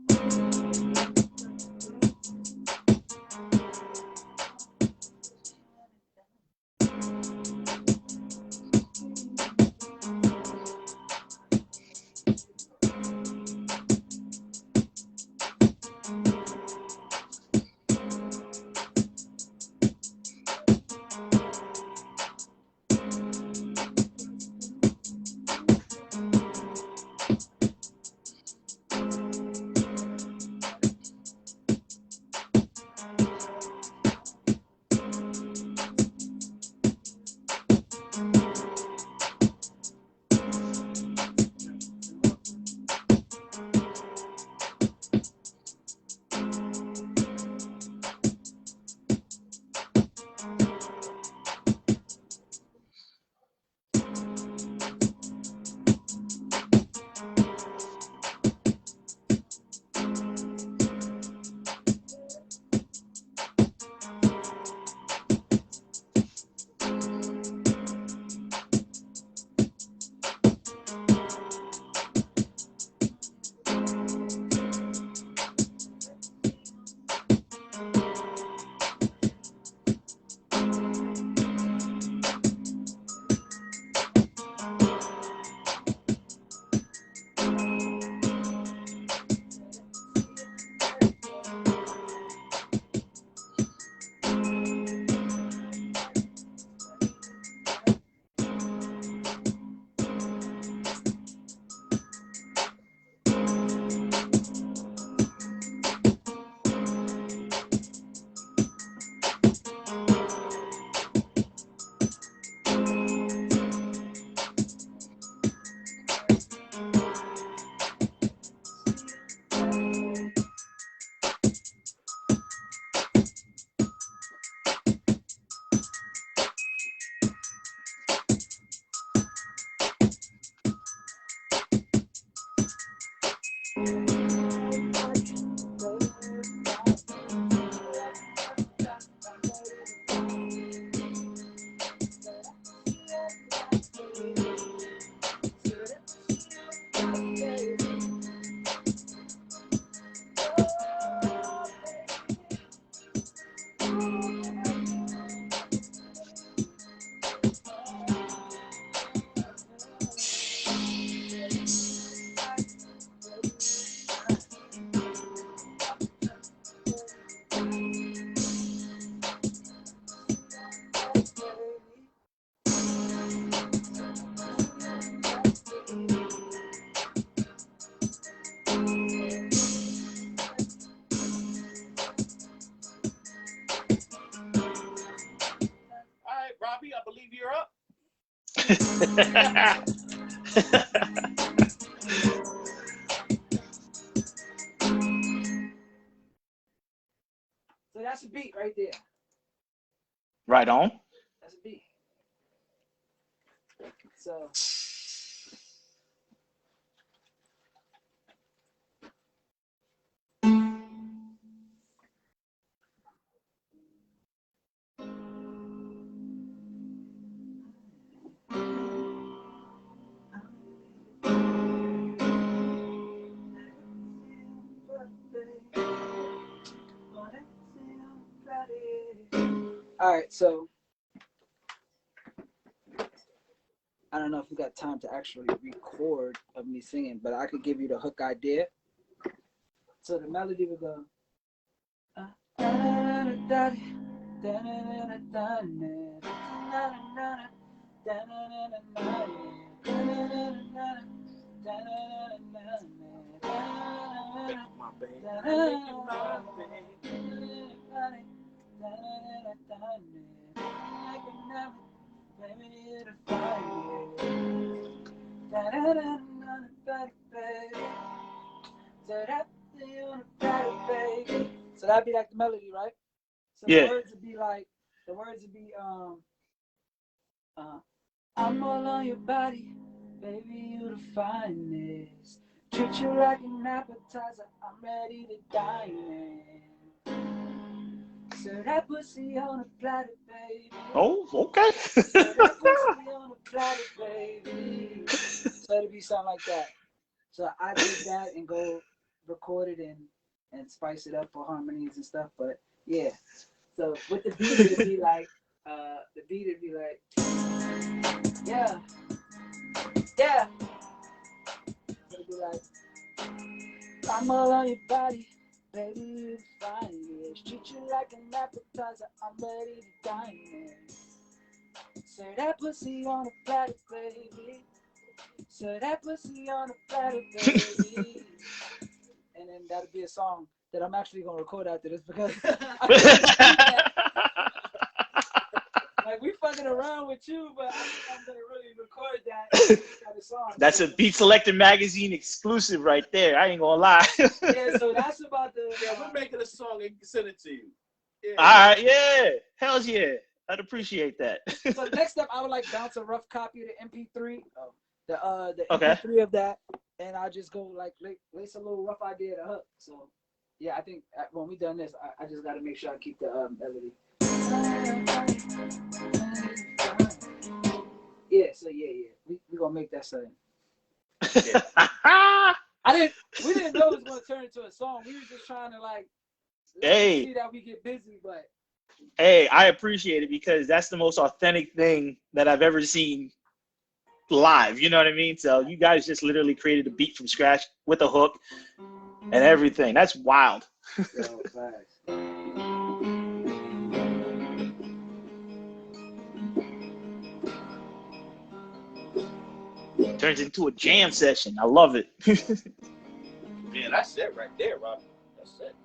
Speaker 3: I believe you're up.
Speaker 2: So that's a beat right there.
Speaker 1: Right on.
Speaker 2: That's a beat. So. All right, so I don't know if we got time to actually record of me singing, but I could give you the hook idea. So the melody would go. So that'd be like the melody, right? So
Speaker 1: Yeah.
Speaker 2: the words would be I'm all on your body, baby, you the finest. Treat you like an appetizer, I'm ready to dine in. So that pussy on a platter, baby.
Speaker 1: Oh, okay.
Speaker 2: So that pussy on a platter, baby. So it'd be something like that. So I did that and go record it and spice it up for harmonies and stuff. But yeah. So with the beat it'd be like yeah. Yeah. So it'd be like I'm all on your body, baby, you fine. Yeah. Treat you like an appetizer, I'm ready to dine in. Say that pussy on a platter, baby. Say that pussy on a platter, baby. And then that'll be a song that I'm actually gonna record after this because I can't do that. Like we fucking around with you, but I'm gonna really record that kind of song.
Speaker 1: That's a Beat Selector Magazine exclusive right there. I ain't gonna lie.
Speaker 2: Yeah, so that's about the.
Speaker 3: Yeah, we're making a song and send it to you. Yeah.
Speaker 1: All right, yeah. Hells yeah. I'd appreciate that.
Speaker 2: So next up, I would like bounce a rough copy of the MP3, the
Speaker 1: Okay.
Speaker 2: MP3 of that, and I'll just go like lace a little rough idea of the hook. So yeah, I think when we done this, I just got to make sure I keep the melody. Yeah, so yeah, we gonna make that something.
Speaker 1: Yeah.
Speaker 2: We didn't know it was gonna turn into a song. We were just trying to like
Speaker 1: Hey.
Speaker 2: see that we get busy, but
Speaker 1: Hey, I appreciate it because that's the most authentic thing that I've ever seen live. You know what I mean? So you guys just literally created a beat from scratch with a hook and everything. That's wild.
Speaker 2: Yo, facts.
Speaker 1: Turns into a jam session. I love it.
Speaker 3: Yeah, that's it right there, Robbie. That's it.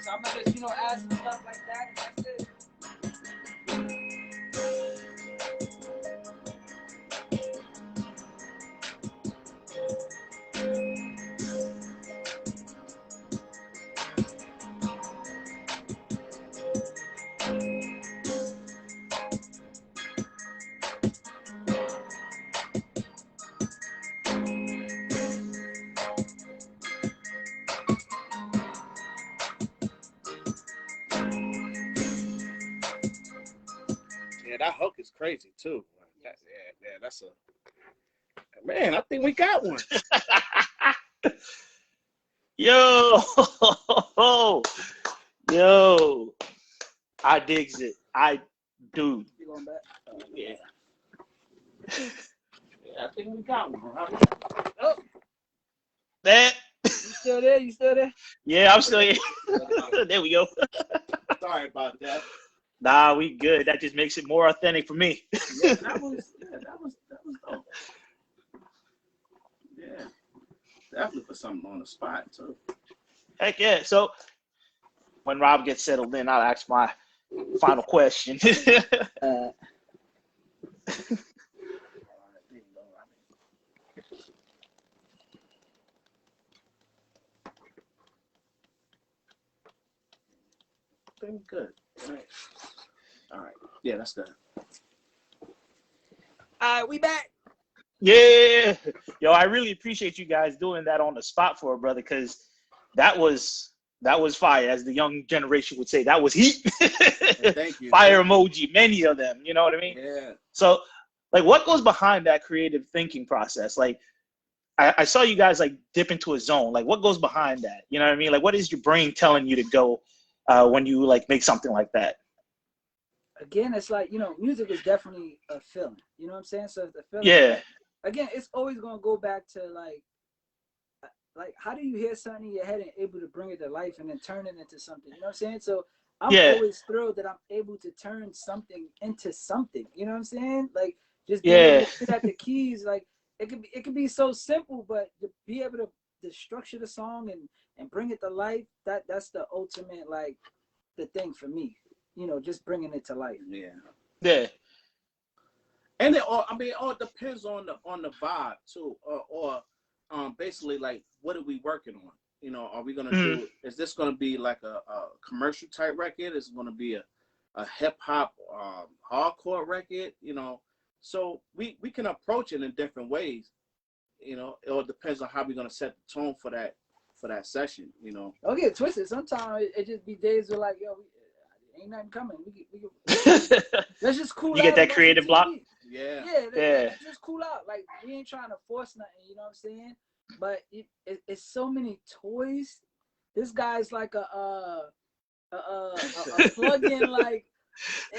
Speaker 2: So I'm gonna just, add some stuff like that, and that's it.
Speaker 3: Yeah, that hook is crazy too. That's a man. I think we got one.
Speaker 1: Yo, yo, I digs it. I do.
Speaker 2: You going back?
Speaker 1: Yeah.
Speaker 3: Yeah, I think we got one. Right?
Speaker 2: Oh,
Speaker 1: That.
Speaker 2: you still there? You still there?
Speaker 1: Yeah, I'm still here. There we go.
Speaker 3: Sorry about that.
Speaker 1: Nah, we good. That just makes it more authentic for me.
Speaker 3: Yeah, that was dope. Yeah, definitely put something on the spot too.
Speaker 1: Heck yeah. So when Rob gets settled in, I'll ask my final question.
Speaker 3: Pretty good. All right. Yeah, that's good.
Speaker 2: We back.
Speaker 1: Yeah. Yo, I really appreciate you guys doing that on the spot for a brother, because that was fire, as the young generation would say. That was heat.
Speaker 3: Thank you.
Speaker 1: Fire emoji, many of them. You know what I mean?
Speaker 3: Yeah.
Speaker 1: So, like, what goes behind that creative thinking process? Like, I saw you guys like dip into a zone. Like, what goes behind that? You know what I mean? Like, what is your brain telling you to go when you like make something like that?
Speaker 2: Again, it's like, music is definitely a feeling. You know what I'm saying? So it's the feeling.
Speaker 1: Yeah.
Speaker 2: Again, it's always gonna go back to like how do you hear something in your head and able to bring it to life and then turn it into something? You know what I'm saying? So I'm
Speaker 1: Yeah.
Speaker 2: always thrilled that I'm able to turn something into something. You know what I'm saying? Like just being able to sit at the keys, like it could be so simple, but to be able to structure the song and bring it to life, that's the ultimate, like, the thing for me. Just bringing it to life.
Speaker 3: Yeah.
Speaker 1: Yeah.
Speaker 3: And it all, it all depends on the vibe too, or basically like what are we working on? Are we gonna do? Is this gonna be like a commercial type record? Is it gonna be a hip hop hardcore record? So we can approach it in different ways. It all depends on how we're gonna set the tone for that session.
Speaker 2: Don't get twisted. Sometimes it just be days where like, yo, ain't nothing coming. Let's just cool out.
Speaker 1: You get that creative block?
Speaker 3: Yeah.
Speaker 2: Let's just cool out. Like, we ain't trying to force nothing, you know what I'm saying? But it's so many toys. This guy's like a plug-in, like,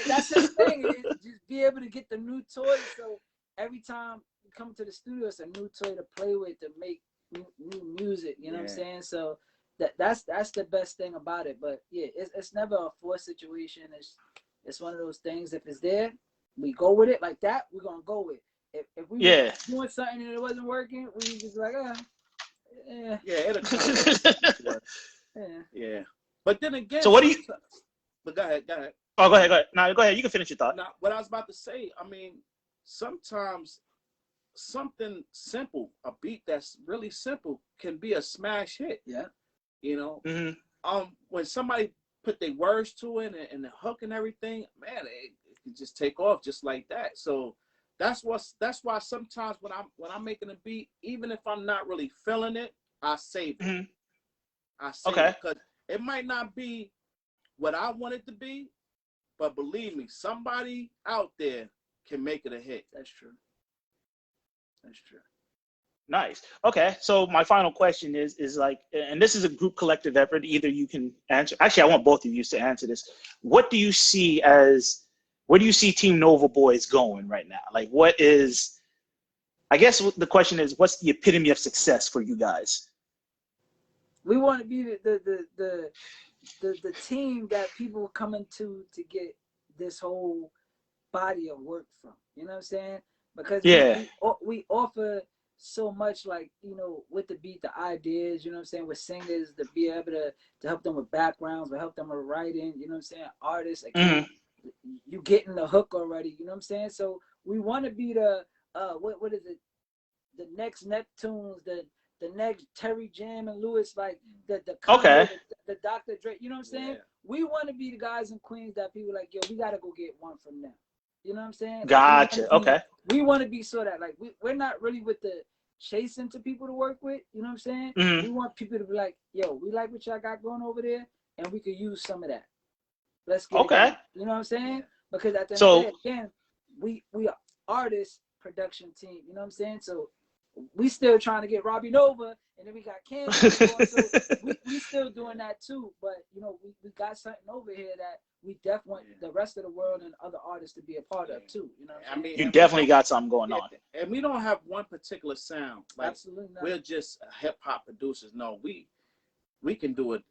Speaker 2: that's his thing. Just be able to get the new toys. So every time you come to the studio, it's a new toy to play with to make new music. You know what I'm saying? So that's the best thing about it. But yeah, it's never a forced situation. It's one of those things. If it's there, we go with it like that. We're gonna go with it. If we were doing something and it wasn't working, we just like,
Speaker 3: yeah, it'll come. Yeah. But then again,
Speaker 1: so what do you?
Speaker 3: But go ahead.
Speaker 1: Oh, go ahead. No, go ahead. You can finish your thought.
Speaker 3: Now, what I was about to say, sometimes something simple, a beat that's really simple, can be a smash hit.
Speaker 2: Yeah.
Speaker 3: When somebody put their words to it and the hook and everything, man, it can just take off just like that. So that's why sometimes when I'm making a beat, even if I'm not really feeling it, I save it. I save it because it might not be what I want it to be, but believe me, somebody out there can make it a hit.
Speaker 2: That's true.
Speaker 1: Nice. Okay. So my final question is like, and this is a group collective effort. Either you can answer. Actually, I want both of you to answer this. Where do you see Team Nova Boys going right now? Like, what is? I guess the question is, what's the epitome of success for you guys?
Speaker 2: We want to be the team that people come into to get this whole body of work from. You know what I'm saying? Because we offer so much, like, with the beat, the ideas, you know what I'm saying, with singers, to be able to help them with backgrounds, to help them with writing, you know what I'm saying, artists, again, you getting the hook already, you know what I'm saying? So we want to be the, what is it, the next Neptunes, the next Terry Jam and Lewis, like the Dr. Dre, you know what I'm saying? Yeah. We want to be the guys and queens that people like, yo, we got to go get one from them. You know what I'm saying?
Speaker 1: Gotcha.
Speaker 2: We want to be so that, like, we're not really with the chasing to people to work with. You know what I'm saying? We want people to be like, yo, we like what y'all got going over there, and we could use some of that. Let's get it going. You know what I'm saying? Because at the end of the day, again, we are artists, production team. You know what I'm saying? So we still trying to get Robbie Nova, and then we got Candy. So we still doing that too. But we got something over here that we definitely want the rest of the world and other artists to be a part of too. You know what I mean?
Speaker 1: You definitely got something going on.
Speaker 3: And we don't have one particular sound. Like,
Speaker 2: absolutely not.
Speaker 3: We're just hip hop producers. No, we can do it.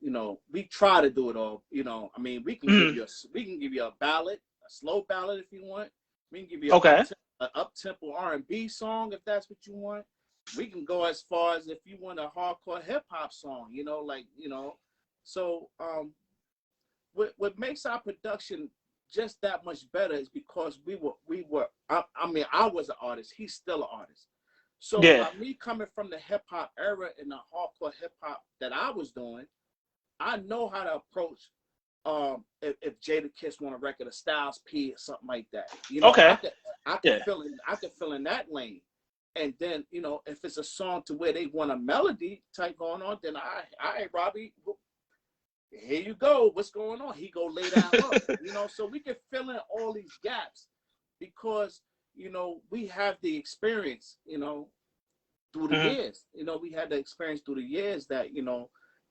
Speaker 3: We try to do it all. I mean, we can give you a ballad, a slow ballad if you want. We can give you an up-tempo R&B song if that's what you want. We can go as far as if you want a hardcore hip hop song. So what makes our production just that much better is because we were. I was an artist. He's still an artist. So by me coming from the hip hop era and the hardcore hip hop that I was doing, I know how to approach if Jada Kiss want a record of Styles P or something like that. I could fill in that lane. And then, if it's a song to where they want a melody type going on, then I Robbie, here you go. What's going on? He go lay that up. So we can fill in all these gaps because we have the experience, through the years. We had the experience through the years that,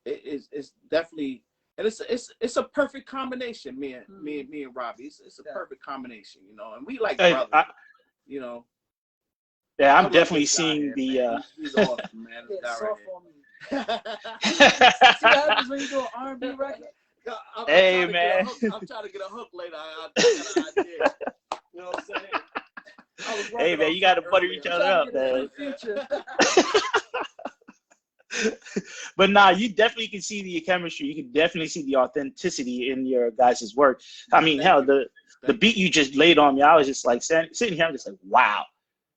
Speaker 3: it's definitely, and it's a perfect combination. Me and Robbie, it's a perfect combination, and we like brothers,
Speaker 1: Yeah, I'm definitely seeing
Speaker 3: the. He's awesome, man. This guy right here.
Speaker 2: See what happens when you do an R&B record?
Speaker 1: Hey, man.
Speaker 3: I'm trying to get a hook later. I got an idea. You know what I'm saying?
Speaker 1: Hey, man, you got to butter each other up, man. But nah, you definitely can see the chemistry. You can definitely see the authenticity in your guys' work. I mean, hell, the beat you just laid on me, I was just like sitting here, I'm just like, wow.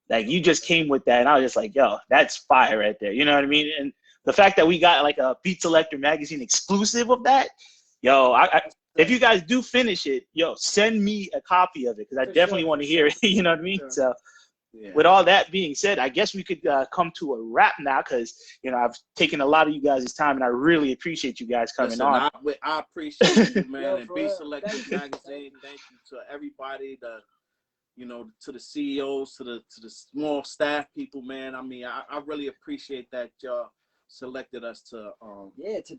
Speaker 1: Like, you just came with that, and I was just like, yo, that's fire right there. You know what I mean? And the fact that we got like a Beat Selector magazine exclusive of that, yo, if you guys do finish it, yo, send me a copy of it because I definitely want to hear it. You know what I mean? So with all that being said, I guess we could come to a wrap now because, I've taken a lot of you guys' time, and I really appreciate you guys coming on.
Speaker 3: I appreciate you, man. And Beat Selector magazine, thank you to everybody, to the CEOs, to the small staff people, man. I mean, I really appreciate that y'all selected us to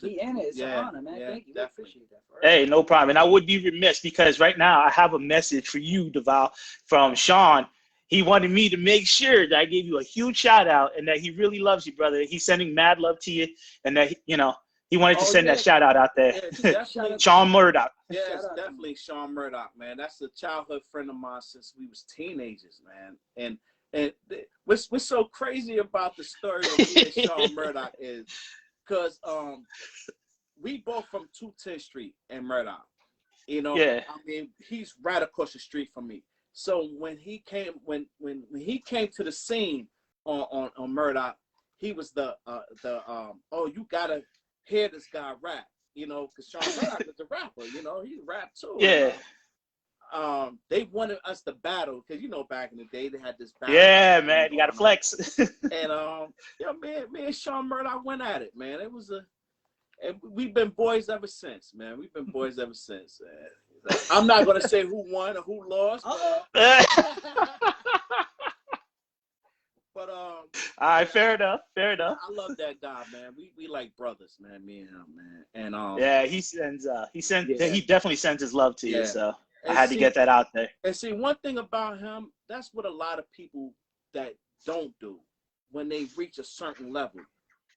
Speaker 2: be in it. It's an honor, man. Thank you.
Speaker 3: Definitely.
Speaker 2: Appreciate that.
Speaker 1: Hey, no problem. And I would be remiss because right now I have a message for you, Daval, from Sean. He wanted me to make sure that I gave you a huge shout out and that he really loves you, brother. He's sending mad love to you, and that he wanted to send that shout out there.
Speaker 3: Yeah,
Speaker 1: Sean Murdoch.
Speaker 3: Yeah, it's definitely Sean Murdoch, man. That's a childhood friend of mine since we was teenagers, man. And what's so crazy about the story of me and Sean Murdoch is because we both from 210th Street in Murdoch. I mean, he's right across the street from me. So when he came to the scene on Murdoch, he was the you gotta hear this guy rap, because Sean Murdoch is a rapper, he rap too.
Speaker 1: Yeah.
Speaker 3: They wanted us to battle because back in the day they had this battle.
Speaker 1: Yeah, man, you gotta flex.
Speaker 3: And me and Sean Murdoch went at it, man. It was and we've been boys ever since, man. We've been boys ever since. I'm not gonna say who won or who lost. But
Speaker 1: all right, fair enough.
Speaker 3: I love that guy, man. We like brothers, man. Me and him, man. And
Speaker 1: he definitely sends his love to you. So I had to get that out there.
Speaker 3: And see, one thing about him, that's what a lot of people that don't do when they reach a certain level.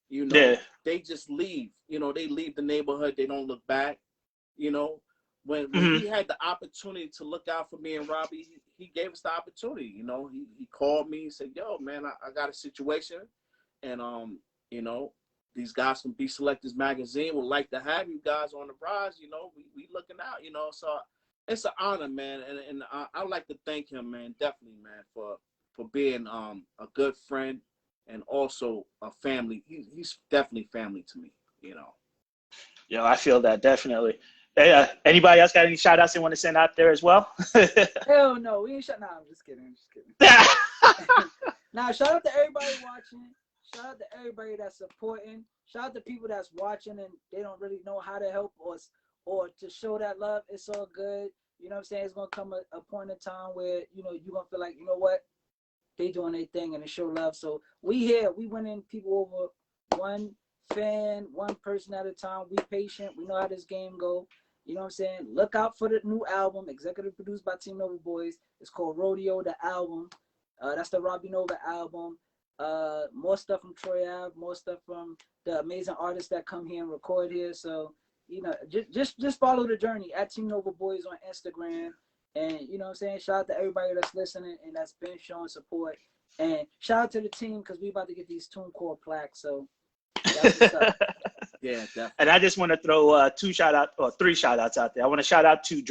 Speaker 3: They just leave. They leave the neighborhood. They don't look back. When he had the opportunity to look out for me and Robbie, he gave us the opportunity. He called me and said, "Yo, man, I got a situation, and these guys from Beat Selectors magazine would like to have you guys on the rise. We looking out. So it's an honor, man, and I'd like to thank him, man, definitely, man, for being a good friend and also a family. He's definitely family to me.
Speaker 1: Yeah, I feel that definitely. Hey, anybody else got any shout outs they want to send out there as well?
Speaker 2: Hell no, we ain't I'm just kidding. Now, shout out to everybody watching. Shout out to everybody that's supporting. Shout out to people that's watching and they don't really know how to help us or to show that love. It's all good. You know what I'm saying? It's going to come a point in time where, you're going to feel like, you know what? they doing their thing and they show love. So we here. We winning people over one fan, one person at a time. We patient. We know how this game go. You know what I'm saying? Look out for the new album, executive produced by Team Nova Boys. It's called Rodeo, the album. That's the Robbie Nova album. More stuff from Troy Ave, more stuff from the amazing artists that come here and record here. So, you know, just follow the journey at Team Nova Boys on Instagram. And, you know what I'm saying? Shout out to everybody that's listening and that's been showing support. And shout out to the team because we about to get these TuneCore plaques. So, that's what's up.
Speaker 3: Yeah, definitely.
Speaker 1: And I just want to throw three shout outs out there. I want to shout out to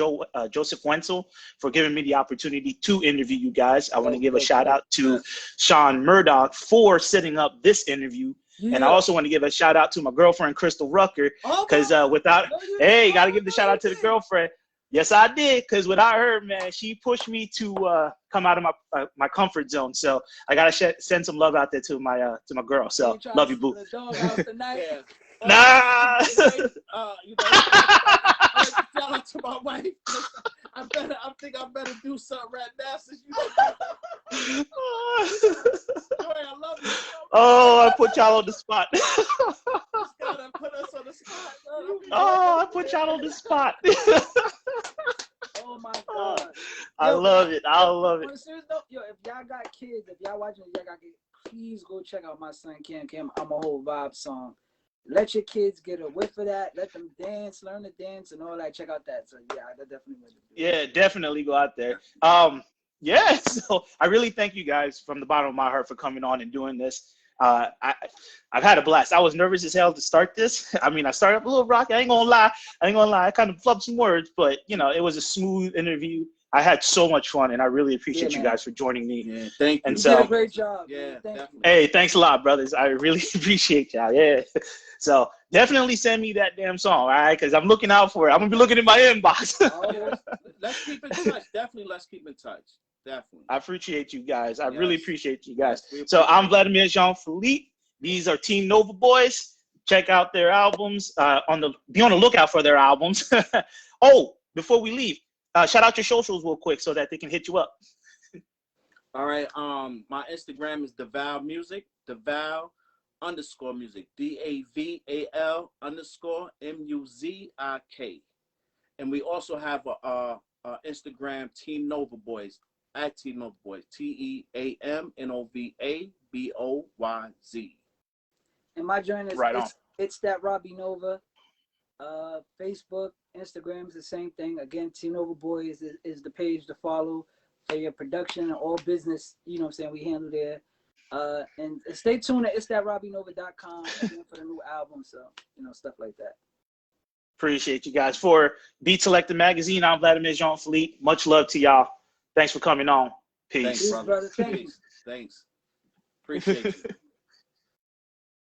Speaker 1: Joseph Wenzel for giving me the opportunity to interview you guys. I want to give a shout out to Sean Murdoch for setting up this interview. Yeah. And I also want to give a shout out to my girlfriend, Crystal Rucker, because you got to give the shout out to the girlfriend. Yes, I did, because without her, man, she pushed me to come out of my comfort zone. So I gotta send some love out there to my girl. So love you, boo.
Speaker 3: Yeah.
Speaker 1: Nah.
Speaker 3: You know, shout out to my wife. I think I better do something right now since you know. I love you.
Speaker 1: Oh, I put y'all on the spot.
Speaker 3: Gotta put us on the spot.
Speaker 1: Oh, I put y'all on the spot.
Speaker 2: Oh my God.
Speaker 1: I love it. I love it.
Speaker 2: On a serious note, yo, if y'all got kids, if y'all watching, y'all got kids, please go check out my son Cam. I'm a whole vibe song. Let your kids get a whiff of that. Let them dance, learn to dance, and all that. Check out that. So yeah, that definitely would do.
Speaker 1: Yeah, definitely go out there. Yeah. So I really thank you guys from the bottom of my heart for coming on and doing this. I've had a blast. I was nervous as hell to start this. I mean, I started up a little rocky. I ain't gonna lie. I kind of flubbed some words, but you know, it was a smooth interview. I had so much fun, and I really appreciate you guys for joining me.
Speaker 3: Yeah, thank you.
Speaker 2: You did a great job.
Speaker 3: Yeah,
Speaker 2: definitely.
Speaker 1: Hey, thanks a lot, brothers. I really appreciate y'all. Yeah. So definitely send me that damn song, all right? Because I'm looking out for it. I'm gonna be looking in my inbox.
Speaker 3: Let's keep in touch. Definitely, let's keep in touch. Definitely.
Speaker 1: I appreciate you guys. I really appreciate you guys. So I'm Vladimir Jean-Philippe. These are Team Nova Boys. Check out their albums. Be on the lookout for their albums. Oh, before we leave, shout out your socials real quick so that they can hit you up.
Speaker 3: All right. My Instagram is Daval Music. Daval _music. DAVAL_MUZIK. And we also have a Instagram, Team Nova Boys. At Team Nova Boys, TEAMNOVABOYZ.
Speaker 2: And my joint is it's that Robbie Nova. Facebook, Instagram is the same thing. Again, Team Nova Boys is the page to follow for your production and all business. You know what I'm saying? We handle there. And stay tuned at itsthatrobbienova.com for the new album. So, you know, stuff like that.
Speaker 1: Appreciate you guys. For Beat Selector Magazine, I'm Vladimir Jean-Philippe. Much love to y'all. Thanks for coming on. Peace.
Speaker 3: Thanks, brother.
Speaker 2: Thanks.
Speaker 3: Thanks. Appreciate you.